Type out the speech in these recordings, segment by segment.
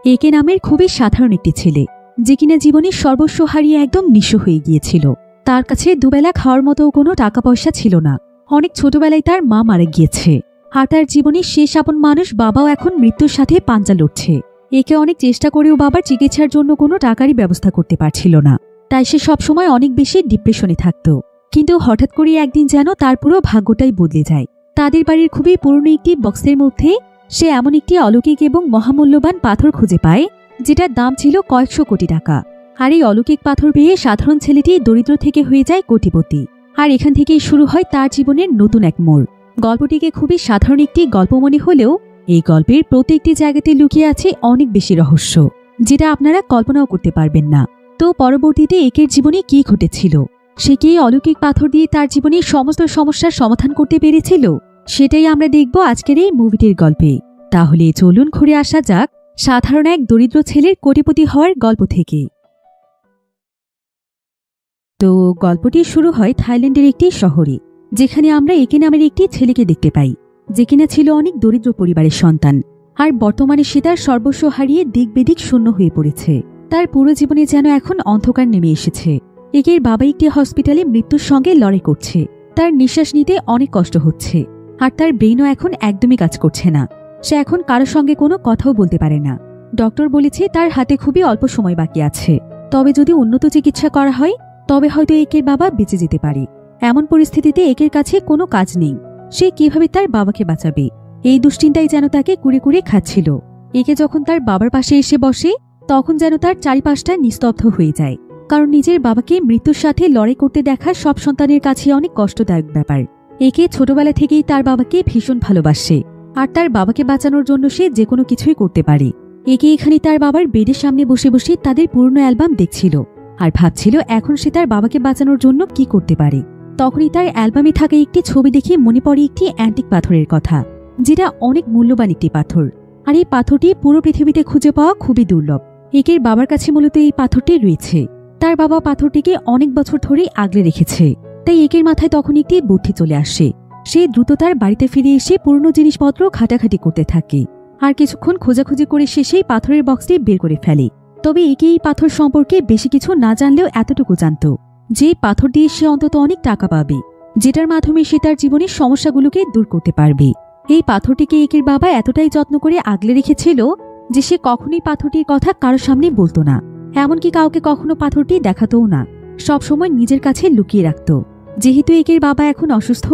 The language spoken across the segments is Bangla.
একে নামের খুবই সাধারণ একটি ছেলে, যে কিনা জীবনের সর্বস্ব হারিয়ে একদম নিঃস্ব হয়ে গিয়েছিল। তার কাছে দুবেলা খাওয়ার মতো কোনো টাকা পয়সা ছিল না। অনেক ছোটবেলায় তার মা মারা গিয়েছে, আর তার জীবনের শেষ আপন মানুষ বাবাও এখন মৃত্যুর সাথে পাঞ্জা লড়ছে। একে অনেক চেষ্টা করেও বাবার চিকিৎসার জন্য কোনো টাকারই ব্যবস্থা করতে পারছিল না, তাই সে সবসময় অনেক বেশি ডিপ্রেশনে থাকত। কিন্তু হঠাৎ করে একদিন যেন তার পুরো ভাগ্যটাই বদলে যায়। তাদের বাড়ির খুবই পুরনো একটি বক্সের মধ্যে সে এমন একটি অলৌকিক এবং মহামূল্যবান পাথর খুঁজে পায়, যেটার দাম ছিল কয়েকশো কোটি টাকা। আর এই অলৌকিক পাথর পেয়ে সাধারণ ছেলেটি দরিদ্র থেকে হয়ে যায় কোটিপতি। আর এখান থেকেই শুরু হয় তার জীবনের নতুন এক মোড়। গল্পটিকে খুবই সাধারণ একটি গল্প মনে হলেও এই গল্পের প্রত্যেকটি জায়গাতে লুকিয়ে আছে অনেক বেশি রহস্য, যেটা আপনারা কল্পনাও করতে পারবেন না। তো পরবর্তীতে একের জীবনে কি ঘটেছিল, সে কি অলৌকিক পাথর দিয়ে তার জীবনের সমস্ত সমস্যার সমাধান করতে পেরেছিল, সেটাই আমরা দেখব আজকের এই মুভিটির গল্পে। তাহলে চলুন ঘুরে আসা যাক সাধারণ এক দরিদ্র ছেলের কোটিপতি হওয়ার গল্প থেকে। তো গল্পটি শুরু হয় থাইল্যান্ডের একটি শহরে, যেখানে আমরা একে নামের একটি ছেলেকে দেখতে পাই, যে কিনা ছিল অনেক দরিদ্র পরিবারের সন্তান। আর বর্তমানে সে তার সর্বস্ব হারিয়ে দিক বেদিক শূন্য হয়ে পড়েছে। তার পুরো জীবনে যেন এখন অন্ধকার নেমে এসেছে। একের বাবা একটি হসপিটালে মৃত্যুর সঙ্গে লড়াই করছে। তার নিঃশ্বাস নিতে অনেক কষ্ট হচ্ছে, আর তার ব্রেনও এখন একদমই কাজ করছে না। সে এখন কারোর সঙ্গে কোনো কথাও বলতে পারে না। ডক্টর বলেছে তার হাতে খুবই অল্প সময় বাকি আছে, তবে যদি উন্নত চিকিৎসা করা হয় তবে হয়তো একের বাবা বেঁচে যেতে পারে। এমন পরিস্থিতিতে একের কাছে কোনো কাজ নেই, সে কিভাবে তার বাবাকে বাঁচাবে, এই দুশ্চিন্তাই যেন তাকে কুড়ে কুড়ে খাচ্ছিল। একে যখন তার বাবার পাশে এসে বসে তখন যেন তার চারিপাশটা নিস্তব্ধ হয়ে যায়, কারণ নিজের বাবাকে মৃত্যুর সাথে লড়াই করতে দেখা সব সন্তানের কাছে অনেক কষ্টদায়ক ব্যাপার। একে ছোটবেলা থেকেই তার বাবাকে ভীষণ ভালোবাসে, আর তার বাবাকে বাঁচানোর জন্য সে যে কোনো কিছুই করতে পারে। একে এখানে তার বাবার বেডের সামনে বসে বসে তাদের পুরনো অ্যালবাম দেখছিল, আর ভাবছিল এখন সে তার বাবাকে বাঁচানোর জন্য কি করতে পারে। তখনই তার অ্যালবামে থাকা একটি ছবি দেখে মনে পড়ে একটি অ্যান্টিক পাথরের কথা, যেটা অনেক মূল্যবান একটি পাথর। আর এই পাথরটি পুরো পৃথিবীতে খুঁজে পাওয়া খুবই দুর্লভ। একের বাবার কাছে মূলত এই পাথরটি রয়েছে। তার বাবা পাথরটিকে অনেক বছর ধরেই আগলে রেখেছে, তাই একের মাথায় তখন একটি বুদ্ধি চলে আসে। সে দ্রুত তার বাড়িতে ফিরে এসে পুরনো জিনিসপত্র ঘাটাঘাটি করতে থাকে, আর কিছুক্ষণ খোঁজাখুঁজি করে শেষেই পাথরের বক্সটি বের করে ফেলে। তবে একে এই পাথর সম্পর্কে বেশি কিছু না জানলেও এতটুকু জানত যে পাথর দিয়ে সে অন্তত অনেক টাকা পাবে, যেটার মাধ্যমে সে তার জীবনের সমস্যাগুলোকে দূর করতে পারবে। এই পাথরটিকে একের বাবা এতটাই যত্ন করে আগলে রেখেছিল যে সে কখনোই পাথরটির কথা কারোর সামনে বলতো না, এমনকি কাউকে কখনো পাথরটি দেখাতও না, সবসময় নিজের কাছে লুকিয়ে রাখত। যেহেতু একের বাবা এখন অসুস্থ,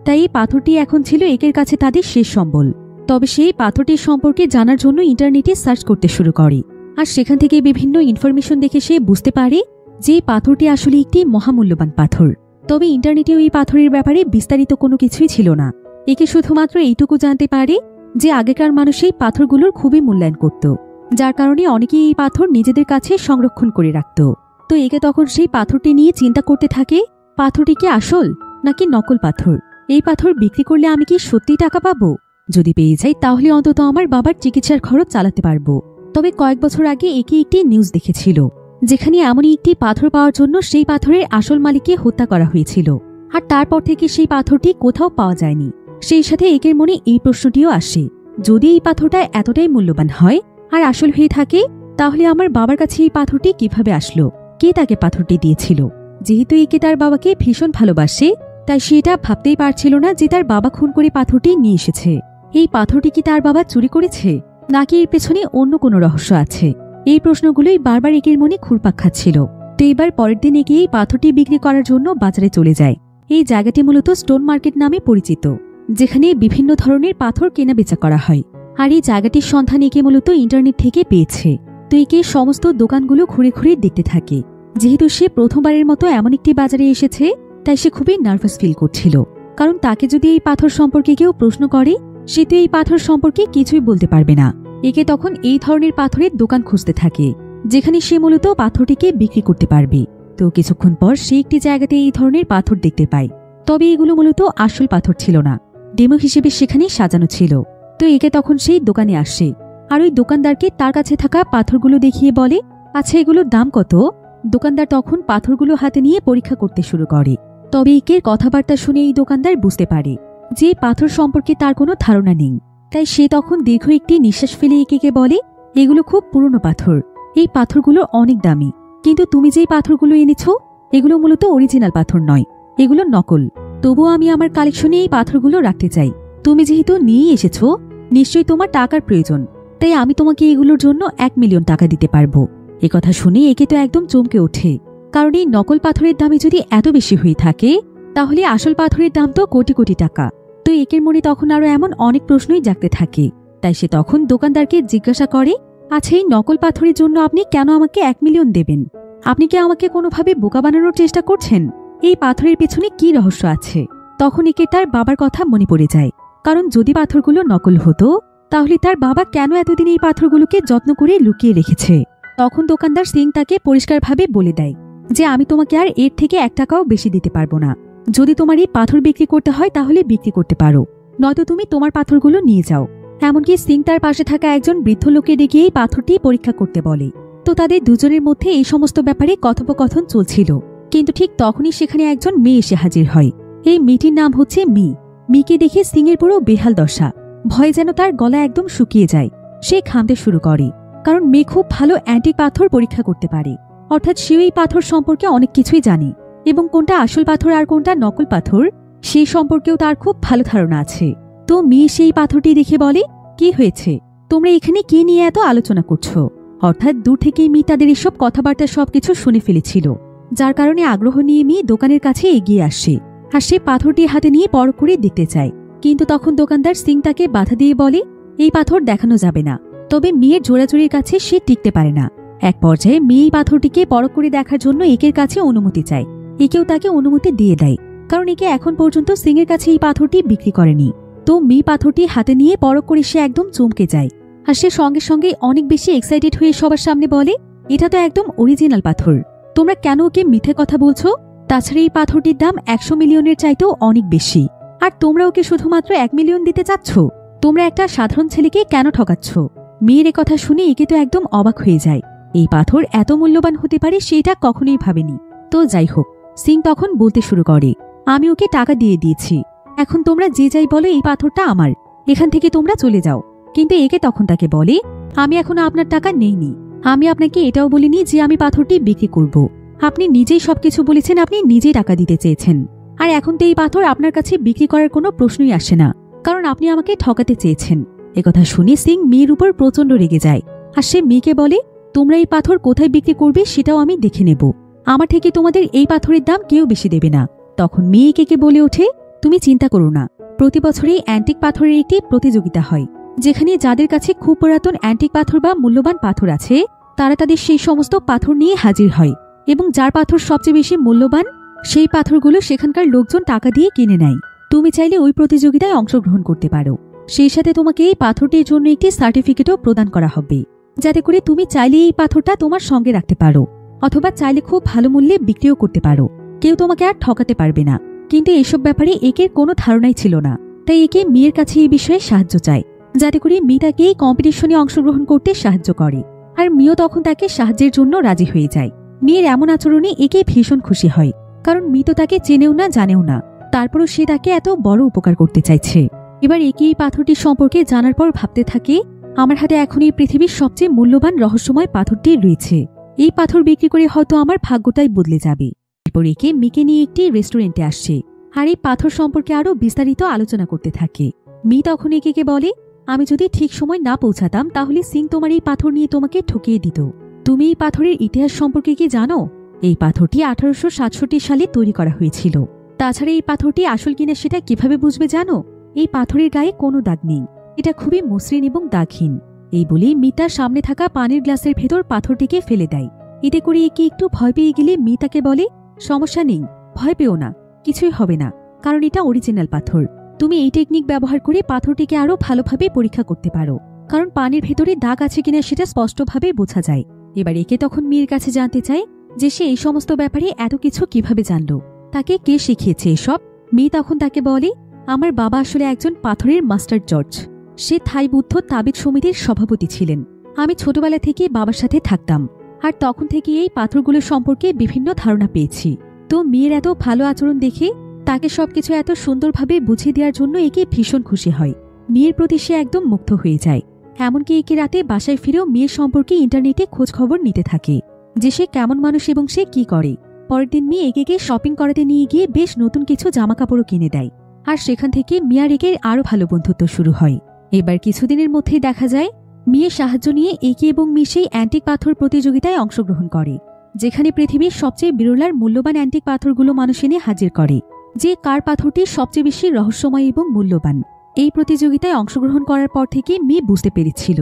তাই এই পাথরটি এখন ছিল একের কাছে তাদের শেষ সম্বল। তবে সেই পাথরটির সম্পর্কে জানার জন্য ইন্টারনেটে সার্চ করতে শুরু করে, আর সেখান থেকে বিভিন্ন ইনফরমেশন দেখে সে বুঝতে পারে যে পাথরটি আসলে একটি মহামূল্যবান পাথর। তবে ইন্টারনেটেও এই পাথরের ব্যাপারে বিস্তারিত কোনো কিছুই ছিল না। একে শুধুমাত্র এইটুকু জানতে পারে যে আগেকার মানুষ এই পাথরগুলোর খুবই মূল্যায়ন করত, যার কারণে অনেকেই এই পাথর নিজেদের কাছে সংরক্ষণ করে রাখত। তো একে তখন সেই পাথরটি নিয়ে চিন্তা করতে থাকে, পাথরটি কি আসল নাকি নকল পাথর? এই পাথর বিক্রি করলে আমি কি সত্যিই টাকা পাবো? যদি পেয়ে যাই তাহলে অন্তত আমার বাবার চিকিৎসার খরচ চালাতে পারবো। তবে কয়েক বছর আগে একে একটি নিউজ দেখেছিল, যেখানে এমনই একটি পাথর পাওয়ার জন্য সেই পাথরের আসল মালিককে হত্যা করা হয়েছিল, আর তারপর থেকে সেই পাথরটি কোথাও পাওয়া যায়নি। সেই সাথে একের মনে এই প্রশ্নটিও আসে, যদি এই পাথরটা এতটাই মূল্যবান হয় আর আসল হয়ে থাকে, তাহলে আমার বাবার কাছে এই পাথরটি কিভাবে আসলো? কে তাকে পাথরটি দিয়েছিল? যেহেতু একে তার বাবাকে ভীষণ ভালোবাসে, তাই সে এটা ভাবতেই পারছিল না যে তার বাবা খুন করে পাথরটি নিয়ে এসেছে। এই পাথরটি কি তার বাবা চুরি করেছে, নাকি এর পেছনে অন্য কোনো রহস্য আছে? এই প্রশ্নগুলোই বারবার একের মনে ঘুরপাক খাচ্ছিল। তো এবার পরের দিন একে এই পাথরটি বিক্রি করার জন্য বাজারে চলে যায়। এই জায়গাটি মূলত স্টোন মার্কেট নামে পরিচিত, যেখানে বিভিন্ন ধরনের পাথর কেনা বেচা করা হয়। আর এই জায়গাটির সন্ধান একে মূলত ইন্টারনেট থেকে পেয়েছে। তো একে সমস্ত দোকানগুলো ঘুরে ঘুরে দেখতে থাকে। যেহেতু সে প্রথমবারের মতো এমন একটি বাজারে এসেছে, তাই সে খুবই নার্ভাস ফিল করছিল, কারণ তাকে যদি এই পাথর সম্পর্কে কেউ প্রশ্ন করে, সে তো এই পাথর সম্পর্কে কিছুই বলতে পারবে না। একে তখন এই ধরনের পাথরের দোকান খুঁজতে থাকে, যেখানে সে মূলত পাথরটিকে বিক্রি করতে পারবে। তো কিছুক্ষণ পর সে একটি জায়গাতে এই ধরনের পাথর দেখতে পায়, তবে এগুলো মূলত আসল পাথর ছিল না, ডেমো হিসেবে সেখানে সাজানো ছিল। তো একে তখন সেই দোকানে আসে, আর ওই দোকানদারকে তার কাছে থাকা পাথরগুলো দেখিয়ে বলে, আচ্ছা এগুলোর দাম কত? দোকানদার তখন পাথরগুলো হাতে নিয়ে পরীক্ষা করতে শুরু করে। তবে একের কথাবার্তা শুনে এই দোকানদার বুঝতে পারে যে পাথর সম্পর্কে তার কোনো ধারণা নেই। তাই সে তখন দীর্ঘ একটি নিঃশ্বাস ফেলে একে বলে, এগুলো খুব পুরনো পাথর। এই পাথরগুলো অনেক দামি, কিন্তু তুমি যেই পাথরগুলো এনেছো এগুলো মূলত অরিজিনাল পাথর নয়, এগুলো নকল। তবুও আমি আমার কালেকশনে এই পাথরগুলো রাখতে চাই। তুমি যেহেতু নিয়ে এসেছো, নিশ্চয়ই তোমার টাকার প্রয়োজন, তাই আমি তোমাকে এগুলোর জন্য 1 মিলিয়ন টাকা দিতে পারবো। কথা শুনে একে তো একদম চমকে ওঠে, কারণ এই নকল পাথরের দামই যদি এত বেশি হয়ে থাকে তাহলে আসল পাথরের দাম তো কোটি কোটি টাকা। তো একের মনে তখন আরো এমন অনেক প্রশ্নই জাগতে থাকে। তাই সে তখন দোকানদারকে জিজ্ঞাসা করে, আচ্ছা এই নকল পাথরের জন্য আপনি কেন আমাকে 1 মিলিয়ন দেবেন? আপনি কি আমাকে কোনোভাবে বোকা বানানোর চেষ্টা করছেন? এই পাথরের পেছনে কি রহস্য আছে? তখন একে তার বাবার কথা মনে পড়ে যায়, কারণ যদি পাথরগুলো নকল হতো তাহলে তার বাবা কেন এতদিন এই পাথরগুলোকে যত্ন করে লুকিয়ে রেখেছে। তখন দোকানদার সিং তাকে পরিষ্কারভাবে বলে দেয় যে আমি তোমাকে আর এর থেকে 1 টাকাও বেশি দিতে পারবো না। যদি তোমার এই পাথর বিক্রি করতে হয় তাহলে বিক্রি করতে পারো, নয়তো তুমি তোমার পাথরগুলো নিয়ে যাও। এমনকি সিং তার পাশে থাকা একজন বৃদ্ধ লোককে ডেকে এই পাথরটি পরীক্ষা করতে বলে। তো তাদের দুজনের মধ্যে এই সমস্ত ব্যাপারে কথোপকথন চলছিল, কিন্তু ঠিক তখনই সেখানে একজন মেয়ে এসে হাজির হয়। এই মেয়েটির নাম হচ্ছে মি। মিকে দেখে সিং এর পুরো বেহাল দশা, ভয়ে যেন তার গলা একদম শুকিয়ে যায়। সে ঘামতে শুরু করে, কারণ মেয়ে খুব ভালো অ্যান্টিক পাথর পরীক্ষা করতে পারে। অর্থাৎ সে এই পাথর সম্পর্কে অনেক কিছুই জানে, এবং কোনটা আসল পাথর আর কোনটা নকল পাথর সেই সম্পর্কেও তার খুব ভালো ধারণা আছে। তো মেয়ে সেই পাথরটি দেখে বলে, কি হয়েছে, তোমরা এখানে কি নিয়ে এত আলোচনা করছো? অর্থাৎ দূর থেকেই মি তাদের এসব কথাবার্তা সবকিছু শুনে ফেলেছিল, যার কারণে আগ্রহ নিয়ে মি দোকানের কাছে এগিয়ে আসে আর সে পাথরটি হাতে নিয়ে পরখ করে দেখতে চায়। কিন্তু তখন দোকানদার সিং তাকে বাধা দিয়ে বলে, এই পাথর দেখানো যাবে না। তবে মেয়ের জোড়াজোড়ির কাছে সে টিকতে পারে না। এক পর্যায়ে মেয়ে এই পাথরটিকে পরখ করে দেখার জন্য একের কাছে অনুমতি চায়। একেও তাকে অনুমতি দিয়ে দেয়, কারণ একে এখন পর্যন্ত সিং এর কাছে এই পাথরটি বিক্রি করেনি। তো মি পাথরটি হাতে নিয়ে পরখ করে সে একদম চমকে যায়, আর সে সঙ্গে সঙ্গে অনেক বেশি এক্সাইটেড হয়ে সবার সামনে বলে, এটা তো একদম অরিজিনাল পাথর। তোমরা কেন ওকে মিথ্যে কথা বলছো? তাছাড়া এই পাথরটির দাম 100 মিলিয়নের চাইতেও অনেক বেশি, আর তোমরা ওকে শুধুমাত্র 1 মিলিয়ন দিতে চাচ্ছ? তোমরা একটা সাধারণ ছেলেকে কেন ঠকাচ্ছ? মেয়ের কথা শুনে একে তো একদম অবাক হয়ে যায়। এই পাথর এত মূল্যবান হতে পারে সেটা কখনোই ভাবেনি। তো যাই হোক, সিং তখন বলতে শুরু করে, আমি ওকে টাকা দিয়ে দিয়েছি, এখন তোমরা যে যাই বলো এই পাথরটা আমার, এখান থেকে তোমরা চলে যাও। কিন্তু একে তখন তাকে বলে, আমি এখনো আপনার টাকা নেইনি, আমি আপনাকে এটাও বলিনি যে আমি পাথরটি বিক্রি করব। আপনি নিজেই সবকিছু বলেছেন, আপনি নিজেই টাকা দিতে চেয়েছেন, আর এখন তো এই পাথর আপনার কাছে বিক্রি করার কোনো প্রশ্নই আসে না, কারণ আপনি আমাকে ঠকাতে চেয়েছেন। একথা শুনে সিং মেয়ের উপর প্রচন্ড রেগে যায়, আর সে মেয়েকে বলে, তোমরা এই পাথর কোথায় বিক্রি করবে সেটাও আমি দেখে নেব, আমার থেকে তোমাদের এই পাথরের দাম কেউ বেশি দেবে না। তখন মেয়ে একে বলে ওঠে, তুমি চিন্তা করো না, প্রতি বছরই অ্যান্টিক পাথরের একটি প্রতিযোগিতা হয়, যেখানে যাদের কাছে খুব পুরাতন অ্যান্টিক পাথর বা মূল্যবান পাথর আছে তারা তাদের সেই সমস্ত পাথর নিয়ে হাজির হয়, এবং যার পাথর সবচেয়ে বেশি মূল্যবান সেই পাথরগুলো সেখানকার লোকজন টাকা দিয়ে কিনে নেয়। তুমি চাইলে ওই প্রতিযোগিতায় অংশগ্রহণ করতে পারো, সেই সাথে তোমাকে এই পাথরটির জন্য একটি সার্টিফিকেটও প্রদান করা হবে, যাতে করে তুমি চাইলে এই পাথরটা তোমার সঙ্গে রাখতে পারো, অথবা চাইলে খুব ভালো মূল্যে বিক্রিও করতে পারো। কেউ তোমাকে আর ঠকাতে পারবে না। কিন্তু এইসব ব্যাপারে একের কোনো ধারণাই ছিল না, তাই একে মেয়ের কাছে এই বিষয়ে সাহায্য চায়, যাতে করে মি তাকে এই কম্পিটিশনে অংশগ্রহণ করতে সাহায্য করে। আর মিও তখন তাকে সাহায্যের জন্য রাজি হয়ে যায়। মেয়ের এমন আচরণে একে ভীষণ খুশি হয়, কারণ মি তো তাকে চেনেও না জানেও না, তারপরও সে তাকে এত বড় উপকার করতে চাইছে। এবার একে এই পাথরটির সম্পর্কে জানার পর ভাবতে থাকে, আমার হাতে এখন এই পৃথিবীর সবচেয়ে মূল্যবান রহস্যময় পাথরটি রয়েছে, এই পাথর বিক্রি করে হয়তো আমার ভাগ্যটাই বদলে যাবে। এরপর একে মিকে নিয়ে একটি রেস্টুরেন্টে আসছে, আর এই পাথর সম্পর্কে আরো বিস্তারিত আলোচনা করতে থাকে। মি তখন একে বলে, আমি যদি ঠিক সময় না পৌঁছাতাম তাহলে সিং তোমার এই পাথর নিয়ে তোমাকে ঠকিয়ে দিত। তুমি এই পাথরের ইতিহাস সম্পর্কে কি জানো? এই পাথরটি 1867 সালে তৈরি করা হয়েছিল। তাছাড়া এই পাথরটি আসল কিনা সেটা কিভাবে বুঝবে জানো? এই পাথরের গায়ে কোনো দাগ নেই, এটা খুবই মসৃণ এবং দাগহীন। এই বলেই মি তার সামনে থাকা পানির গ্লাসের ভেতর পাথরটিকে ফেলে দেয়। এতে করে একে একটু ভয় পেয়ে গেলে মি তাকে বলে, সমস্যা নেই, ভয় পেও না, কিছুই হবে না, কারণ এটা অরিজিনাল পাথর। তুমি এই টেকনিক ব্যবহার করে পাথরটিকে আরো ভালোভাবে পরীক্ষা করতে পারো, কারণ পানির ভেতরে দাগ আছে কিনা সেটা স্পষ্টভাবে বোঝা যায়। এবার একে তখন মেয়ের কাছে জানতে চায় যে সে এই সমস্ত ব্যাপারে এত কিছু কিভাবে জানলো, তাকে কে শিখিয়েছে এসব। মেয়ে তখন তাকে বলে, আমার বাবা আসলে একজন পাথরের মাস্টার জর্জ, সে থাই বুদ্ধ তাবিজ সমিতির সভাপতি ছিলেন। আমি ছোটবেলা থেকে বাবার সাথে থাকতাম, আর তখন থেকে এই পাথরগুলো সম্পর্কে বিভিন্ন ধারণা পেয়েছি। তো মেয়ের এত ভালো আচরণ দেখে তাকে সবকিছু এত সুন্দরভাবে বুঝিয়ে দেওয়ার জন্য একে ভীষণ খুশি হয়। মেয়ের প্রতি সে একদম মুগ্ধ হয়ে যায়। এমনকি একে রাতে বাসায় ফিরেও মেয়ের সম্পর্কে ইন্টারনেটে খোঁজ খবর নিতে থাকে, যে সে কেমন মানুষ এবং সে কি করে। পরের দিন মেয়ে একে শপিং করাতে নিয়ে গিয়ে বেশ নতুন কিছু জামাকাপড়ও কিনে দেয়, আর সেখান থেকে মিয়ার একের আরও ভালো বন্ধুত্ব শুরু হয়। এবার কিছুদিনের মধ্যেই দেখা যায় মেয়ের সাহায্য নিয়ে একে এবং মিশেই অ্যান্টিক পাথর প্রতিযোগিতায় অংশগ্রহণ করে, যেখানে পৃথিবীর সবচেয়ে বিরল আর মূল্যবান অ্যান্টিক পাথরগুলো মানুষ এনে হাজির করে, যে কার পাথরটি সবচেয়ে বেশি রহস্যময় এবং মূল্যবান। এই প্রতিযোগিতায় অংশগ্রহণ করার পর থেকে মেয়ে বুঝতে পেরেছিল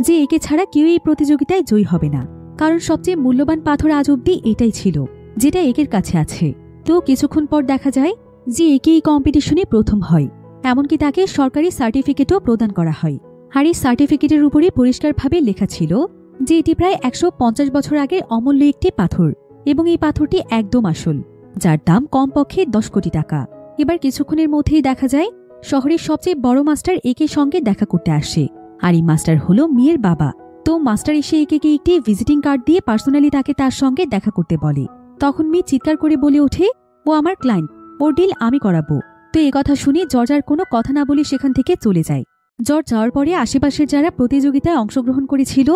যে একে ছাড়া কেউ এই প্রতিযোগিতায় জয়ী হবে না, কারণ সবচেয়ে মূল্যবান পাথর আজ অব্দি এটাই ছিল যেটা একের কাছে আছে। তো কিছুক্ষণ পর দেখা যায় যে একে এই কম্পিটিশনে প্রথম হয়, এমনকি তাকে সরকারি সার্টিফিকেটও প্রদান করা হয়। আর এই সার্টিফিকেটের উপরে পরিষ্কারভাবে লেখা ছিল যে এটি প্রায় 150 বছর আগের অমূল্য একটি পাথর, এবং এই পাথরটি একদম আসল, যার দাম কমপক্ষে 10 কোটি টাকা। এবার কিছুক্ষণের মধ্যেই দেখা যায় শহরের সবচেয়ে বড় মাস্টার একে সঙ্গে দেখা করতে আসে, আর এই মাস্টার হলো মেয়ের বাবা। তো মাস্টার এসে একে একটি ভিজিটিং কার্ড দিয়ে পার্সোনালি তাকে তার সঙ্গে দেখা করতে বলে। তখন মেয়ে চিৎকার করে বলে ওঠে, ও আমার ক্লায়েন্ট, ওর ডিল আমি করাবো। তো এই কথা শুনে জর্জ আর কোনো কথা না বলে সেখান থেকে চলে যায়। জর্জ যাওয়ার পরে আশেপাশের যারা প্রতিযোগিতায় অংশগ্রহণ করেছিল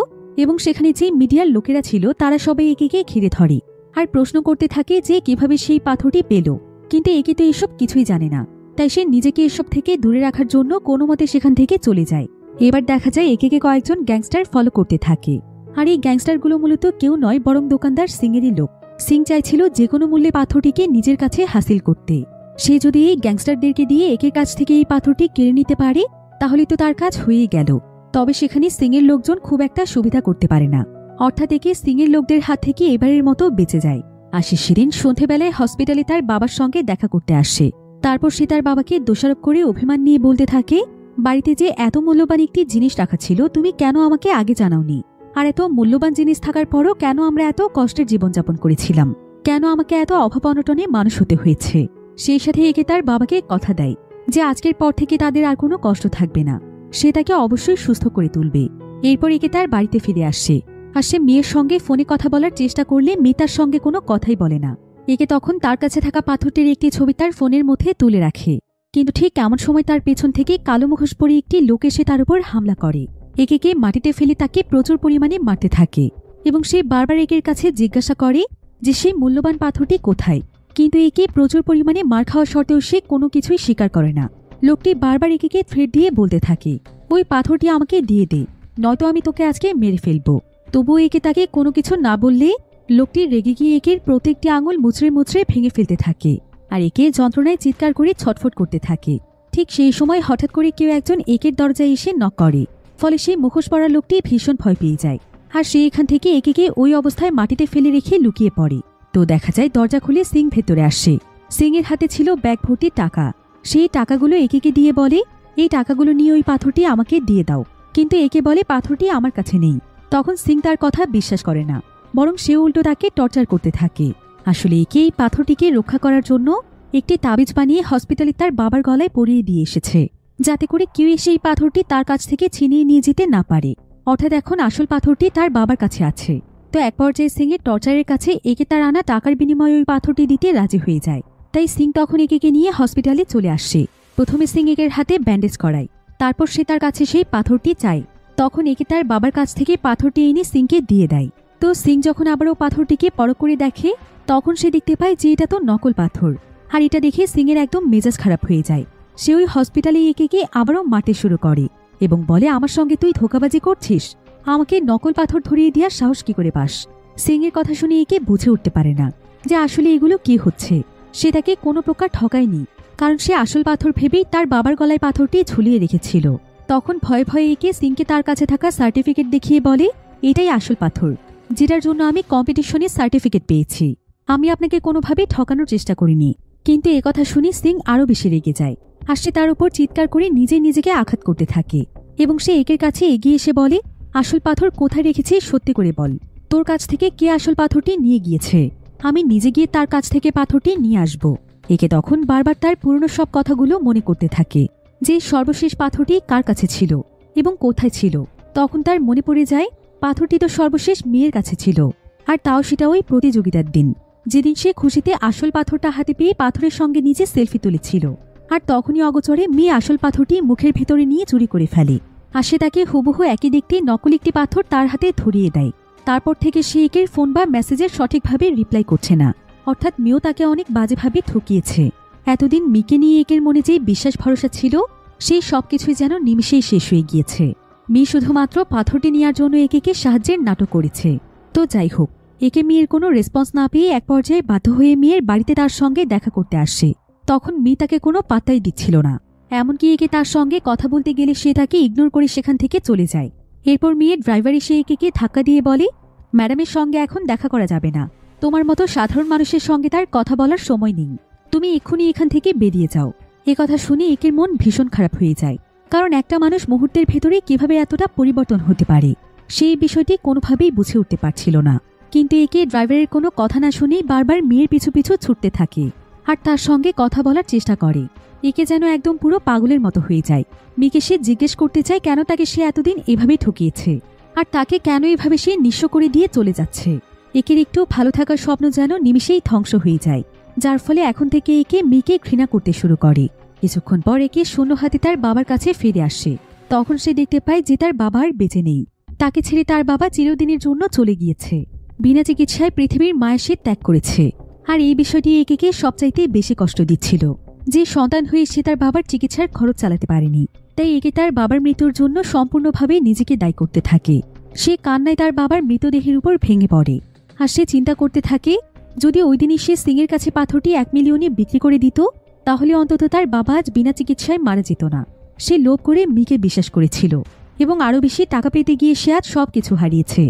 এবং সেখানে যে মিডিয়ার লোকেরা ছিল তারা সবাই একে ঘিরে ধরে আর প্রশ্ন করতে থাকে যে কিভাবে সেই পাথরটি পেল। কিন্তু একে তো এসব কিছুই জানে না, তাই সে নিজেকে এসব থেকে দূরে রাখার জন্য কোনো মতে সেখান থেকে চলে যায়। এবার দেখা যায় একে কয়েকজন গ্যাংস্টার ফলো করতে থাকে, আর এই গ্যাংস্টারগুলো মূলত কেউ নয় বরং দোকানদার সিংয়েরই লোক। সিং চাইছিল যে কোনো মূল্যে পাথরটিকে নিজের কাছে হাসিল করতে। সে যদি এই গ্যাংস্টারদেরকে দিয়ে একের কাছ থেকে এই পাথরটি কেড়ে নিতে পারে তাহলে তো তার কাজ হয়েই গেল। তবে সেখানে সিংয়ের লোকজন খুব একটা সুবিধা করতে পারে না, অর্থাৎ একে সিংয়ের লোকদের হাত থেকে এবারের মতো বেঁচে যায়। আশিস সেদিন সন্ধেবেলায় হসপিটালে তার বাবার সঙ্গে দেখা করতে আসে। তারপর সে তার বাবাকে দোষারোপ করে অভিমান নিয়ে বলতে থাকে, বাড়িতে যে এত মূল্যবান একটি জিনিস রাখা ছিল তুমি কেন আমাকে আগে জানাওনি? আর এত মূল্যবান জিনিস থাকার পরও কেন আমরা এত কষ্টের জীবনযাপন করেছিলাম? কেন আমাকে এত অভাব অনটনে মানুষ হতে হয়েছে? সেই সাথে একে তার বাবাকে কথা দেয় যে আজকের পর থেকে তাদের আর কোনো কষ্ট থাকবে না, সে তাকে অবশ্যই সুস্থ করে তুলবে। এরপর একে তার বাড়িতে ফিরে আসে, আর সে মেয়ের সঙ্গে ফোনে কথা বলার চেষ্টা করলে মেয়ে তার সঙ্গে কোনো কথাই বলে না। একে তখন তার কাছে থাকা পাথরটির একটি ছবি তার ফোনের মধ্যে তুলে রাখে, কিন্তু ঠিক এমন সময় তার পেছন থেকে কালো মুখোশ পরে একটি লোক এসে তার উপর হামলা করে। একে মাটিতে ফেলে তাকে প্রচুর পরিমাণে মারতে থাকে, এবং সে বারবার একের কাছে জিজ্ঞাসা করে যে সেই মূল্যবান পাথরটি কোথায়। কিন্তু একে প্রচুর পরিমাণে মার খাওয়া সত্ত্বেও সে কোনো কিছুই স্বীকার করে না। লোকটি বারবার একে থ্রেট দিয়ে বলতে থাকে, ওই পাথরটি আমাকে দিয়ে দে, নয়তো আমি তোকে আজকে মেরে ফেলবো। তবুও একে তাকে কোনো কিছু না বললে লোকটি রেগে গিয়ে একের প্রত্যেকটি আঙুল মুচড়ে মুচড়ে ভেঙে ফেলতে থাকে, আর একে যন্ত্রণায় চিৎকার করে ছটফট করতে থাকে। ঠিক সেই সময় হঠাৎ করে কেউ একজন একের দরজায় এসে নক করে, ফলে সেই মুখোশ পরা লোকটি ভীষণ ভয় পেয়ে যায়, আর সে এখান থেকে একে ওই অবস্থায় মাটিতে ফেলে রেখে লুকিয়ে পড়ে। তো দেখা যায় দরজা খুলে সিং ভেতরে আসে। সিং এর হাতে ছিল ব্যাগ ভর্তি টাকা। সেই টাকাগুলো একে দিয়ে বলে, এই টাকাগুলো নিয়ে ওই পাথরটি আমাকে দিয়ে দাও। কিন্তু একে বলে পাথরটি আমার কাছে নেই। তখন সিং তার কথা বিশ্বাস করে না, বরং সে উল্টো তাকে টর্চার করতে থাকে। আসলে একে এই পাথরটিকে রক্ষা করার জন্য একটি তাবিজ বানিয়ে হসপিটালে তার বাবার গলায় পরিয়ে দিয়ে এসেছে, যাতে করে কেউ এসে এই পাথরটি তার কাছ থেকে ছিনিয়ে নিয়ে যেতে না পারে। অর্থাৎ এখন আসল পাথরটি তার বাবার কাছে আছে। তো এক পর্যায়ে সিং এর টর্চারের কাছে একে তার আনা টাকার বিনিময়ে ওই পাথরটি দিতে রাজি হয়ে যায়। তাই সিং তখন একে নিয়ে হসপিটালে চলে আসে। প্রথমে সিং একের হাতে ব্যান্ডেজ করায়, তারপর সে তার কাছে সেই পাথরটি চায়। তখন একে তার বাবার কাছ থেকে পাথরটি এনে সিংকে দিয়ে দেয়। তো সিং যখন আবারও পাথরটিকে পরখ করে দেখে, তখন সে দেখতে পায় যে এটা তো নকল পাথর। আর এটা দেখে সিং এর একদম মেজাজ খারাপ হয়ে যায়। সে ওই হসপিটালে একে আবারও মারতে শুরু করে এবং বলে, আমার সঙ্গে তুই ধোঁকাবাজি করছিস? আমাকে নকল পাথর ধরিয়ে দেওয়ার সাহস কি করে পাস? সিং এর কথা শুনে একে বুঝে উঠতে পারে না যে আসলে এগুলো কি হচ্ছে। সে তাকে কোনো প্রকার ঠকায়নি, কারণ সে আসল পাথর ভেবেই তার বাবার গলায় পাথরটি ঝুলিয়ে রেখেছিল। তখন ভয়ে ভয়ে একে সিংকে তার কাছে থাকা সার্টিফিকেট দেখিয়ে বলে, এটাই আসল পাথর, যেটার জন্য আমি কম্পিটিশনে সার্টিফিকেট পেয়েছি। আমি আপনাকে কোনোভাবেই ঠকানোর চেষ্টা করিনি। কিন্তু একথা শুনে সিং আরও বেশি রেগে যায়, আর সে তার উপর চিৎকার করে নিজেকে আঘাত করতে থাকে। এবং সে একের কাছে এগিয়ে এসে বলে, আসল পাথর কোথায় রেখেছিস সত্যি করে বল। তোর কাছ থেকে কে আসল পাথরটি নিয়ে গিয়েছে? আমি নিজে গিয়ে তার কাছ থেকে পাথরটি নিয়ে আসব। একে তখন বারবার তার পুরনো সব কথাগুলো মনে করতে থাকে, যে সর্বশেষ পাথরটি কার কাছে ছিল এবং কোথায় ছিল। তখন তার মনে পড়ে যায় পাথরটি তো সর্বশেষ মেয়ের কাছে ছিল, আর তাও সেটা ওই প্রতিযোগিতার দিন, যেদিন সে খুশিতে আসল পাথরটা হাতে পেয়ে পাথরের সঙ্গে নিজে সেলফি তুলেছিল। আর তখনই অগোচরে মেয়ে আসল পাথরটি মুখের ভেতরে নিয়ে চুরি করে ফেলে। আর সে তাকে হুবহু একই দেখতে নকল একটি পাথর তার হাতে ধরিয়ে দেয়। তারপর থেকে সে একের ফোন বা মেসেজের সঠিকভাবে রিপ্লাই করছে না। অর্থাৎ মিও তাকে অনেক বাজেভাবে ঠকিয়েছে। এতদিন মিকে নিয়ে একের মনে যে বিশ্বাস ভরসা ছিল সেই সবকিছুই যেন নিমিষেই শেষ হয়ে গিয়েছে। মি শুধুমাত্র পাথরটি নেওয়ার জন্য একে সাহায্যের নাটক করেছে। তো যাই হোক, একে মেয়ের কোনো রেসপন্স না পেয়ে এক পর্যায়ে বাধ্য হয়ে মেয়ের বাড়িতে তার সঙ্গে দেখা করতে আসে। তখন মি তাকে কোনো পাত্তাই দিচ্ছিল না। এমনকি একে তার সঙ্গে কথা বলতে গেলে সে তাকে ইগনোর করে সেখান থেকে চলে যায়। এরপর মেয়ের ড্রাইভার এসে একে ধাক্কা দিয়ে বলে, ম্যাডামের সঙ্গে এখন দেখা করা যাবে না। তোমার মতো সাধারণ মানুষের সঙ্গে তার কথা বলার সময় নেই। তুমি এক্ষুনি এখান থেকে বেরিয়ে যাও। এ কথা শুনে একের মন ভীষণ খারাপ হয়ে যায়। কারণ একটা মানুষ মুহূর্তের ভেতরে কিভাবে এতটা পরিবর্তন হতে পারে সেই বিষয়টি কোনোভাবেই বুঝে উঠতে পারছিল না। কিন্তু একে ড্রাইভারের কোনো কথা না শুনেই বারবার মেয়ের পিছু পিছু ছুটতে থাকে আর তার সঙ্গে কথা বলার চেষ্টা করে। একে যেন একদম পুরো পাগলের মতো হয়ে যায়। মেয়েকে সে জিজ্ঞেস করতে চায় কেন তাকে সে এতদিন এভাবেই ঠকিয়েছে আর তাকে কেন এভাবে সে নিঃস্ব করে দিয়ে চলে যাচ্ছে। একের একটু ভালো থাকার স্বপ্ন যেন নিমিষেই ধ্বংস হয়ে যায়, যার ফলে এখন থেকে একে মেয়েকে ঘৃণা করতে শুরু করে। কিছুক্ষণ পর একে শূন্য হাতে তার বাবার কাছে ফিরে আসে। তখন সে দেখতে পায় যে তার বাবা আর বেঁচে নেই। তাকে ছেড়ে তার বাবা চিরদিনের জন্য চলে গিয়েছে। বিনা চিকিৎসায় পৃথিবীর মায়া সে ত্যাগ করেছে। আর এই বিষয়টি একে সবচাইতে বেশি কষ্ট দিচ্ছিল যে সন্তান হয়ে সে তার বাবার চিকিৎসার খরচ চালাতে পারেনি। তাই একে তার বাবার মৃত্যুর জন্য সম্পূর্ণভাবে নিজেকে দায়ী করতে থাকে। সে কান্নায় তার বাবার মৃতদেহের উপর ভেঙে পড়ে। আর সে চিন্তা করতে থাকে যদি ওই দিনই সে সিংয়ের কাছে পাথরটি 1 মিলিয়নে বিক্রি করে দিত তাহলে অন্তত তার বাবা আজ বিনা চিকিৎসায় মারা যেত না। সে লোভ করে মিকে বিশ্বাস করেছিল এবং আরও বেশি টাকা পেতে গিয়ে সে আজ সবকিছু হারিয়েছে।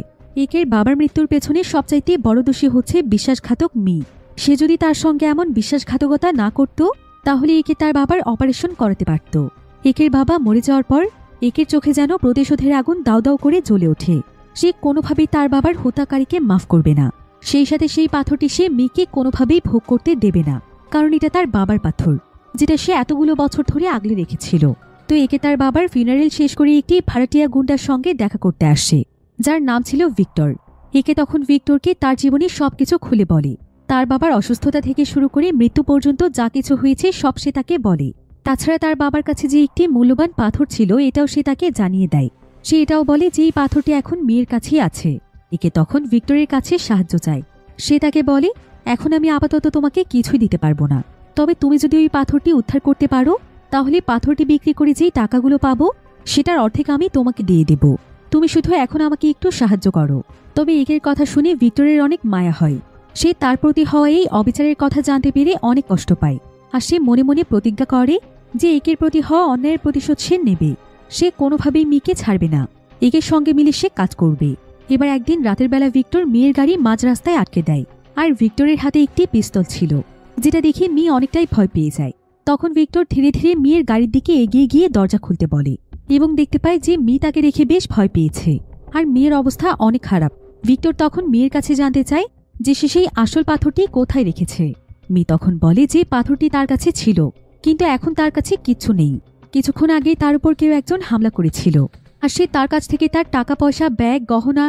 একের বাবার মৃত্যুর পেছনে সবচাইতে বড় দোষী হচ্ছে বিশ্বাসঘাতক মি। সে যদি তার সঙ্গে এমন বিশ্বাসঘাতকতা না করত তাহলে একে তার বাবার অপারেশন করাতে পারত। একের বাবা মরে যাওয়ার পর একের চোখে যেন প্রতিশোধের আগুন দাউ দাউ করে জ্বলে ওঠে। সে কোনোভাবেই তার বাবার হত্যাকারীকে মাফ করবে না। সেই সাথে সেই পাথরটি সে মিকে কোনোভাবেই ভোগ করতে দেবে না, কারণ এটা তার বাবার পাথর যেটা সে এতগুলো বছর ধরে আগলে রেখেছিল। তো একে তার বাবার ফিনারেল শেষ করে একটি ভাড়াটিয়া গুন্ডার সঙ্গে দেখা করতে আসে যার নাম ছিল ভিক্টর। একে তখন ভিক্টরকে তার জীবনের সবকিছু খুলে বলে। তার বাবার অসুস্থতা থেকে শুরু করে মৃত্যু পর্যন্ত যা কিছু হয়েছে সব সে তাকে বলে। তাছাড়া তার বাবার কাছে যে একটি মূল্যবান পাথর ছিল এটাও সে তাকে জানিয়ে দেয়। সে এটাও বলে যে এই পাথরটি এখন মেয়ের কাছেই আছে। একে তখন ভিক্টরের কাছে সাহায্য চায়। সে তাকে বলে, এখন আমি আপাতত তোমাকে কিছুই দিতে পারবো না, তবে তুমি যদি ওই পাথরটি উদ্ধার করতে পারো তাহলে পাথরটি বিক্রি করে যেই টাকাগুলো পাবো সেটার অর্ধেক আমি তোমাকে দিয়ে দেব। তুমি শুধু এখন আমাকে একটু সাহায্য করো। তবে একের কথা শুনে ভিক্টরের অনেক মায়া হয়। সে তার প্রতি হওয়া এই অবিচারের কথা জানতে পেরে অনেক কষ্ট পায়। আর সে মনে মনে প্রতিজ্ঞা করে যে একের প্রতি হওয়া অন্যায়ের প্রতিশোধ সে নেবে। সে কোনোভাবেই মিকে ছাড়বে না। একের সঙ্গে মিলে সে কাজ করবে। এবার একদিন রাতের বেলা ভিক্টর মেয়ের গাড়ি মাঝ রাস্তায় আটকে দেয়। আর ভিক্টরের হাতে একটি পিস্তল ছিল, যেটা দেখে মি অনেকটাই ভয় পেয়ে যায়। তখন ভিক্টর ধীরে ধীরে মেয়ের গাড়ির দিকে এগিয়ে গিয়ে দরজা খুলতে বলে এবং দেখতে পায় যে মি তাকে রেখে বেশ ভয় পেয়েছে আর মেয়ের অবস্থা অনেক খারাপ। ভিক্টর তখন মেয়ের কাছে জানতে চায় যে সে সেই আসল পাথরটি কোথায় রেখেছে। মি তখন বলে যে পাথরটি তার কাছে ছিল, কিন্তু এখন তার কাছে কিচ্ছু নেই। কিছুক্ষণ আগে তার উপর কেউ একজন হামলা করেছিল আর সে তার কাছ থেকে তার টাকা পয়সা, ব্যাগ, গহনা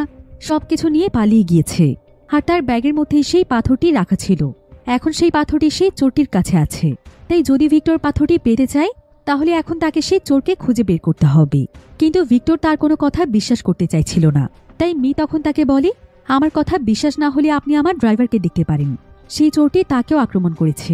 সবকিছু নিয়ে পালিয়ে গিয়েছে। আর তার ব্যাগের মধ্যেই সেই পাথরটি রাখা ছিল। এখন সেই পাথরটি সেই চোরটির কাছে আছে। তাই যদি ভিক্টর পাথরটি পেতে চায় তাহলে এখন তাকে সেই চোরকে খুঁজে বের করতে হবে। কিন্তু ভিক্টর তার কোনো কথা বিশ্বাস করতে চাইছিল না। তাই মি তখন তাকে বলে, আমার কথা বিশ্বাস না হলে আপনি আমার ড্রাইভারকে দেখতে পারেন। সেই চোরটি তাকেও আক্রমণ করেছে।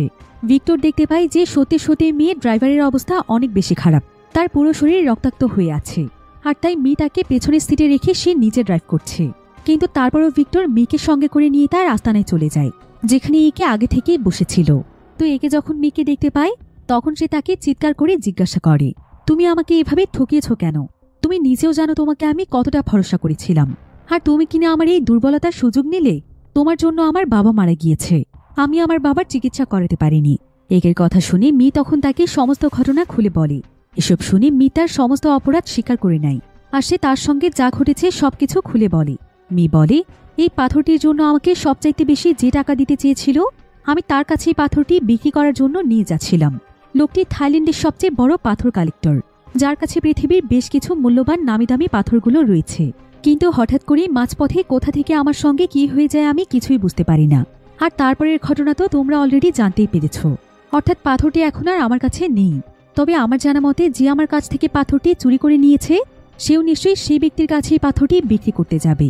ভিক্টর দেখতে পায় যে সত্যি সত্যি মেয়ের ড্রাইভারের অবস্থা অনেক বেশি খারাপ। তার পুরো শরীর রক্তাক্ত হয়ে আছে। আর তাই মি তাকে পেছনের সিটে রেখে সে নিজে ড্রাইভ করছে। কিন্তু তারপরও ভিক্টর মিকে সঙ্গে করে নিয়ে তার আস্তানায় চলে যায়, যেখানে একে আগে থেকেই বসেছিল। তো একে যখন মিকে দেখতে পায় তখন সে তাকে চিৎকার করে জিজ্ঞাসা করে, তুমি আমাকে এভাবে ঠকিয়েছ কেন? তুমি নিজেও জানো তোমাকে আমি কতটা ভরসা করেছিলাম, আর তুমি কিনা আমার এই দুর্বলতার সুযোগ নিলে? তোমার জন্য আমার বাবা মারা গিয়েছে, আমি আমার বাবার চিকিৎসা করাতে পারিনি। একের কথা শুনে মি তখন তাকে সমস্ত ঘটনা খুলে বলে। এসব শুনে মি তার সমস্ত অপরাধ স্বীকার করে নেয় আর সে তার সঙ্গে যা ঘটেছে সবকিছু খুলে বলে। মি বলে, এই পাথরটির জন্য আমাকে সবচাইতে বেশি যে টাকা দিতে চেয়েছিল আমি তার কাছে পাথরটি বিক্রি করার জন্য নিয়ে যাচ্ছিলাম। লোকটি থাইল্যান্ডের সবচেয়ে বড় পাথর কালেক্টর, যার কাছে পৃথিবীর বেশ কিছু মূল্যবান নামি দামি পাথরগুলো রয়েছে। কিন্তু হঠাৎ করে মাঝপথে কোথা থেকে আমার সঙ্গে কি হয়ে যায় আমি কিছুই বুঝতে পারি না। আর তারপরের ঘটনা তো তোমরা অলরেডি জানতেই পেরেছ। অর্থাৎ পাথরটি এখন আর আমার কাছে নেই। তবে আমার জানা মতে যে আমার কাছ থেকে পাথরটি চুরি করে নিয়েছে সেও নিশ্চয়ই সেই ব্যক্তির কাছে এই পাথরটি বিক্রি করতে যাবে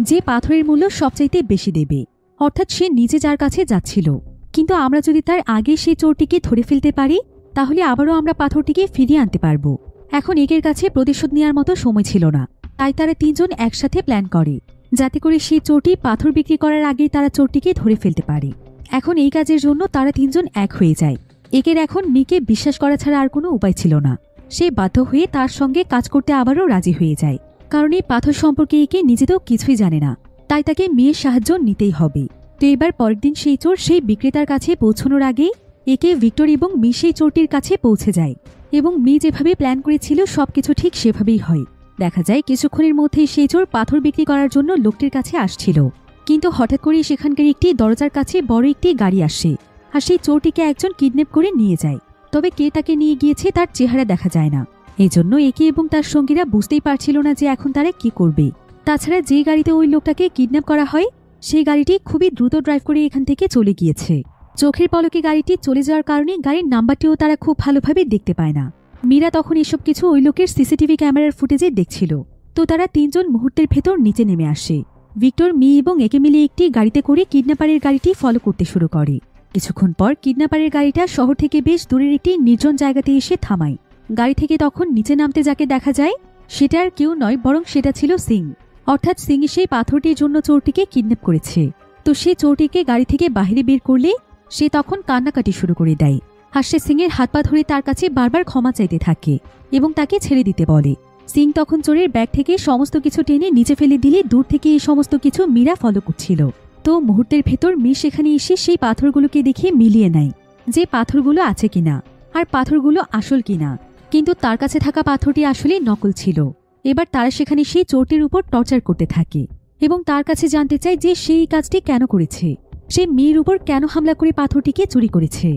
যে পাথরের মূল্য সবচাইতে বেশি দেবে, অর্থাৎ সে নিজে যার কাছে যাচ্ছিল। কিন্তু আমরা যদি তার আগে সেই চোরটিকে ধরে ফেলতে পারি তাহলে আবারও আমরা পাথরটিকে ফিরিয়ে আনতে পারবো। এখন একের কাছে প্রতিশোধ নেওয়ার মতো সময় ছিল না, তাই তারা তিনজন একসাথে প্ল্যান করে যাতে করে সেই চোরটি পাথর বিক্রি করার আগেই তারা চোরটিকে ধরে ফেলতে পারে। এখন এই কাজের জন্য তারা তিনজন এক হয়ে যায়। একের এখন মিকে বিশ্বাস করা ছাড়া আর কোনো উপায় ছিল না। সে বাধ্য হয়ে তার সঙ্গে কাজ করতে আবারও রাজি হয়ে যায়, কারণ এই পাথর সম্পর্কে একে নিজেতেও কিছুই জানে না, তাই তাকে মেয়ের সাহায্য নিতেই হবে। তো এবার পরের দিন সেই চোর সেই বিক্রেতার কাছে পৌঁছানোর আগেই একে ভিক্টর এবং মি সেই চোরটির কাছে পৌঁছে যায় এবং মি যেভাবে প্ল্যান করেছিল সবকিছু ঠিক সেভাবেই হয়। দেখা যায় কিছুক্ষণের মধ্যেই সেই চোর পাথর বিক্রি করার জন্য লোকটির কাছে আসছিল, কিন্তু হঠাৎ করে সেখানকার একটি দরজার কাছে বড় একটি গাড়ি আসে আর সেই চোরটিকে একজন কিডন্যাপ করে নিয়ে যায়। তবে কে তাকে নিয়ে গিয়েছে তার চেহারা দেখা যায় না, এই জন্য একে এবং তার সঙ্গীরা বুঝতেই পারছিল না যে এখন তারা কি করবে। তাছাড়া যে গাড়িতে ওই লোকটাকে কিডন্যাপ করা হয় সেই গাড়িটি খুবই দ্রুত ড্রাইভ করে এখান থেকে চলে গিয়েছে। চোখের পলকে গাড়িটি চলে যাওয়ার কারণে গাড়ির নাম্বারটিও তারা খুব ভালোভাবে দেখতে পায় না। মীরা তখন এসব কিছু ওই লোকের সিসিটিভি ক্যামেরার ফুটেজে দেখছিল। তো তারা তিনজন মুহূর্তের ভেতর নিচে নেমে আসে। ভিক্টর, মি এবং একে মিলে একটি গাড়িতে করে কিডন্যাপারের গাড়িটি ফলো করতে শুরু করে। কিছুক্ষণ পর কিডন্যাপারের গাড়িটা শহর থেকে বেশ দূরের একটি নির্জন জায়গাতে এসে থামায়। গাড়ি থেকে তখন নিচে নামতে যাকে দেখা যায় সেটা আর কেউ নয়, বরং সেটা ছিল সিং। অর্থাৎ সিং সেই পাথরটির জন্য চোরটিকে কিডন্যাপ করেছে। তো সে চোরটিকে গাড়ি থেকে বাইরে বের করলে সে তখন কান্নাকাটি শুরু করে দেয়। আর সে সিংয়ের হাত পা ধরে তার কাছে বারবার ক্ষমা চাইতে থাকে এবং তাকে ছেড়ে দিতে বলে। সিং তখন চোরের ব্যাগ থেকে সমস্ত কিছু টেনে নিচে ফেলে দিলে দূর থেকে এই সমস্ত কিছু মীরা ফলো করছিল। তো মুহূর্তের ভেতর মি সেখানে এসে সেই পাথরগুলোকে দেখে মিলিয়ে নেয় যে পাথরগুলো আছে কিনা আর পাথরগুলো আসল কিনা। কিন্তু তার কাছে থাকা পাথরটি আসলে নকল ছিল। এবার তারা সেখানে সেই চোরটির উপর টর্চার করতে থাকে এবং তার কাছে জানতে চায় যে সেই কাজটি কেন করেছে, সে মেয়ের উপর কেন হামলা করে পাথরটিকে চুরি করেছে।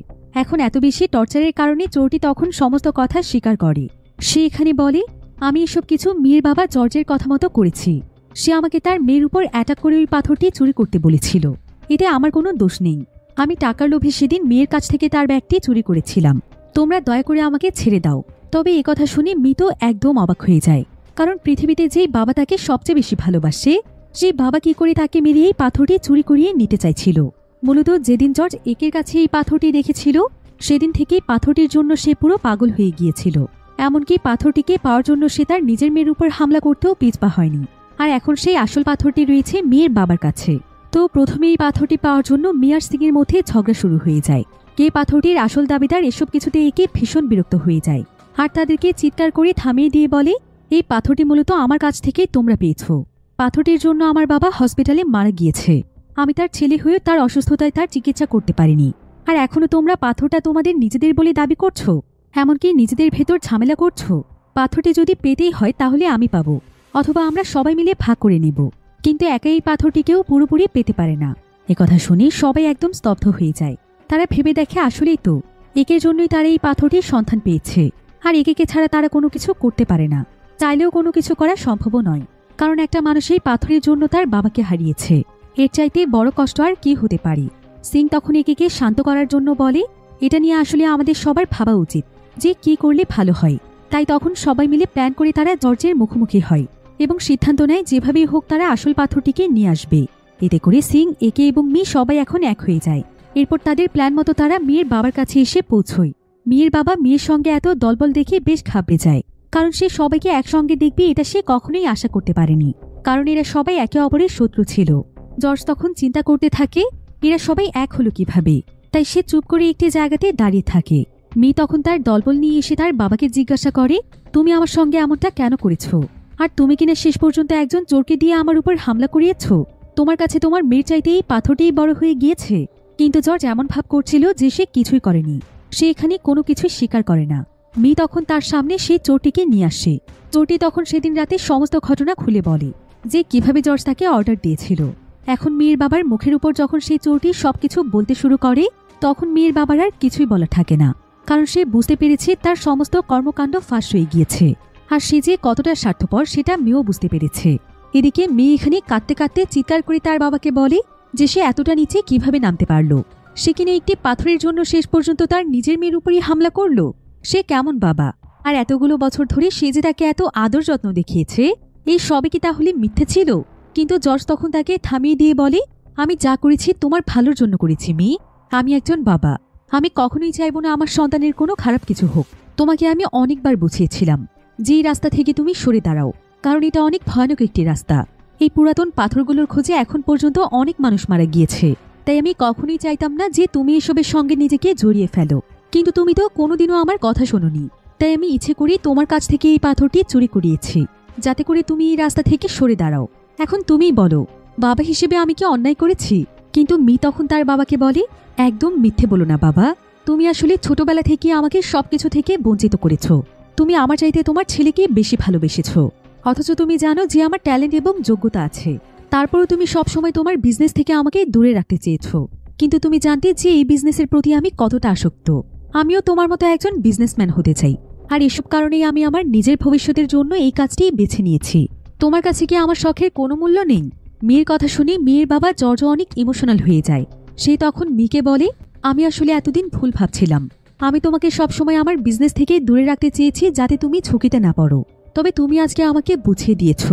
এখন এত বেশি টর্চারের কারণে চোরটি তখন সমস্ত কথা স্বীকার করে। সে এখানে বলে, আমি এসব কিছু মেয়ের বাবা জর্জের কথা মতো করেছি। সে আমাকে তার মেয়ের উপর অ্যাটাক করে ওই পাথরটি চুরি করতে বলেছিল। এতে আমার কোনো দোষ নেই। আমি টাকার লোভে সেদিন মেয়ের কাছ থেকে তার ব্যাগটি চুরি করেছিলাম। তোমরা দয়া করে আমাকে ছেড়ে দাও। তবে একথা শুনে মিতো একদম অবাক হয়ে যায়, কারণ পৃথিবীতে যেই বাবা তাকে সবচেয়ে বেশি ভালোবাসে সেই বাবা কি করে তাকে মেরে এই পাথরটি চুরি করিয়ে নিতে চাইছিল। মূলত যেদিন জর্জ একের কাছে এই পাথরটি দেখেছিল সেদিন থেকেই পাথরটির জন্য সে পুরো পাগল হয়ে গিয়েছিল। এমনকি পাথরটিকে পাওয়ার জন্য সে তার নিজের মেয়ের উপর হামলা করতেও পিছপা হয়নি। আর এখন সেই আসল পাথরটি রয়েছে মেয়ের বাবার কাছে। তো প্রথমে এই পাথরটি পাওয়ার জন্য মিয়ার সিং এর মধ্যে ঝগড়া শুরু হয়ে যায়। কে পাথরটির আসল দাবিদার এসব কিছুতে একে ভীষণ বিরক্ত হয়ে যায় আর তাদেরকে চিৎকার করে থামিয়ে দিয়ে বলে, এই পাথরটি মূলত আমার কাছ থেকে তোমরা পেয়েছ। পাথরটির জন্য আমার বাবা হসপিটালে মারা গিয়েছে। আমি তার ছেলে হয়ে তার অসুস্থতায় তার চিকিৎসা করতে পারিনি। আর এখনো তোমরা পাথরটা তোমাদের নিজেদের বলে দাবি করছো, এমনকি নিজেদের ভেতর ঝামেলা করছো। পাথরটি যদি পেতেই হয় তাহলে আমি পাবো, অথবা আমরা সবাই মিলে ভাগ করে নেব, কিন্তু একা এই পাথরটিকেও পুরোপুরি পেতে পারে না। একথা শুনে সবাই একদম স্তব্ধ হয়ে যায়। তারা ভেবে দেখে আসলেই তো একের জন্যই তারা এই পাথরটির সন্ধান পেয়েছে, আর একে ছাড়া তারা কোনো কিছু করতে পারে না। চাইলেও কোনো কিছু করা সম্ভবও নয়, কারণ একটা মানুষ এই পাথরের জন্য তার বাবাকে হারিয়েছে। এর চাইতে বড় কষ্ট আর কি হতে পারে। সিং তখন একে শান্ত করার জন্য বলে, এটা নিয়ে আসলে আমাদের সবার ভাবা উচিত যে কি করলে ভালো হয়। তাই তখন সবাই মিলে প্ল্যান করে তারা জর্জের মুখোমুখি হয় এবং সিদ্ধান্ত নেয় যেভাবেই হোক তারা আসল পাথরটিকে নিয়ে আসবে। এতে করে সিং, একে এবং মি সবাই এখন এক হয়ে যায়। এরপর তাদের প্ল্যান মতো তারা মেয়ের বাবার কাছে এসে পৌঁছয়। মেয়ের বাবা মেয়ের সঙ্গে এত দলবল দেখে বেশ ঘাবড়ে যায়, কারণ সে সবাইকে একসঙ্গে দেখবে এটা সে কখনোই আশা করতে পারেনি, কারণ এরা সবাই একে অপরের শত্রু ছিল। জর্জ তখন চিন্তা করতে থাকে এরা সবাই এক হলো কিভাবে। তাই সে চুপ করে একটি জায়গাতে দাঁড়িয়ে থাকে। মি তখন তার দলবল নিয়ে এসে তার বাবাকে জিজ্ঞাসা করে, তুমি আমার সঙ্গে এমনটা কেন করেছ? আর তুমি কিনা শেষ পর্যন্ত একজন চোরকে দিয়ে আমার উপর হামলা করিয়েছ? তোমার কাছে তোমার মেয়ের চাইতে এই পাথরটিই বড় হয়ে গিয়েছে। কিন্তু জর্জ এমন ভাব করছিল যে সে কিছুই করেনি, সে এখানে কোনো কিছুই স্বীকার করে না। মি তখন তার সামনে সেই চোরটিকে নিয়ে আসে। চোরটি তখন সেদিন রাতে সমস্ত ঘটনা খুলে বলে যে কিভাবে জর্জ তাকে অর্ডার দিয়েছিল। এখন মেয়ের বাবার মুখের উপর যখন সেই চোরটি সবকিছু বলতে শুরু করে তখন মেয়ের বাবার আর কিছুই বলা থাকে না, কারণ সে বুঝতে পেরেছে তার সমস্ত কর্মকাণ্ড ফাঁস হয়ে গিয়েছে। আর সে যে কতটা স্বার্থপর সেটা মেয়েও বুঝতে পেরেছে। এদিকে মেয়ে এখানে কাঁদতে কাঁদতে চিৎকার করে তার বাবাকে বলে যে সে এতটা নিচে কিভাবে নামতে পারলো। সে কিনা একটি পাথরের জন্য শেষ পর্যন্ত তার নিজের মেয়ের উপরই হামলা করলো। সে কেমন বাবা, আর এতগুলো বছর ধরে সে যে তাকে এত আদর যত্ন দেখিয়েছে, এই সবে কি তাহলে মিথ্যে ছিল? কিন্তু জর্জ তখন তাকে থামিয়ে দিয়ে বলে, আমি যা করেছি তোমার ভালোর জন্য করেছি মি। আমি একজন বাবা, আমি কখনোই চাইব না আমার সন্তানের কোনো খারাপ কিছু হোক। তোমাকে আমি অনেকবার বুঝিয়েছিলাম যে এই রাস্তা থেকে তুমি সরে দাঁড়াও, কারণ এটা অনেক ভয়ানক একটি রাস্তা। এই পুরাতন পাথরগুলোর খোঁজে এখন পর্যন্ত অনেক মানুষ মারা গিয়েছে, তাই আমি কখনোই চাইতাম না যে তুমি এসবের সঙ্গে নিজেকে জড়িয়ে ফেলো। কিন্তু তুমি তো কোনোদিনও আমার কথা শোনোনি, তাই আমি ইচ্ছে করেই তোমার কাছ থেকে এই পাথরটি চুরি করিয়েছি, যাতে করে তুমি এই রাস্তা থেকে সরে দাঁড়াও। এখন তুমিই বলো, বাবা হিসেবে আমি কি অন্যায় করেছি? কিন্তু মি তখন তার বাবাকে বলে, একদম মিথ্যে বলো না বাবা, তুমি আসলে ছোটবেলা থেকে আমাকে সবকিছু থেকে বঞ্চিত করেছ। তুমি আমার চাইতে তোমার ছেলেকে বেশি ভালোবেসেছ, অথচ তুমি জানো যে আমার ট্যালেন্ট এবং যোগ্যতা আছে। তারপরও তুমি সবসময় তোমার বিজনেস থেকে আমাকে দূরে রাখতে চেয়েছ। কিন্তু তুমি জানতে যে এই বিজনেসের প্রতি আমি কতটা আসক্ত। আমিও তোমার মতো একজন বিজনেসম্যান হতে চাই, আর এসব কারণেই আমি আমার নিজের ভবিষ্যতের জন্য এই কাজটি বেছে নিয়েছি। তোমার কাছে কি আমার শখের কোনো মূল্য নেই? মেয়ের কথা শুনে মেয়ের বাবা জর্জ অনেক ইমোশনাল হয়ে যায়। সে তখন মিকে বলে, আমি আসলে এতদিন ভুল ভাবছিলাম। আমি তোমাকে সবসময় আমার বিজনেস থেকে দূরে রাখতে চেয়েছি যাতে তুমি ঝুঁকিতে না পড়ো। তবে তুমি আজকে আমাকে বুঝিয়ে দিয়েছ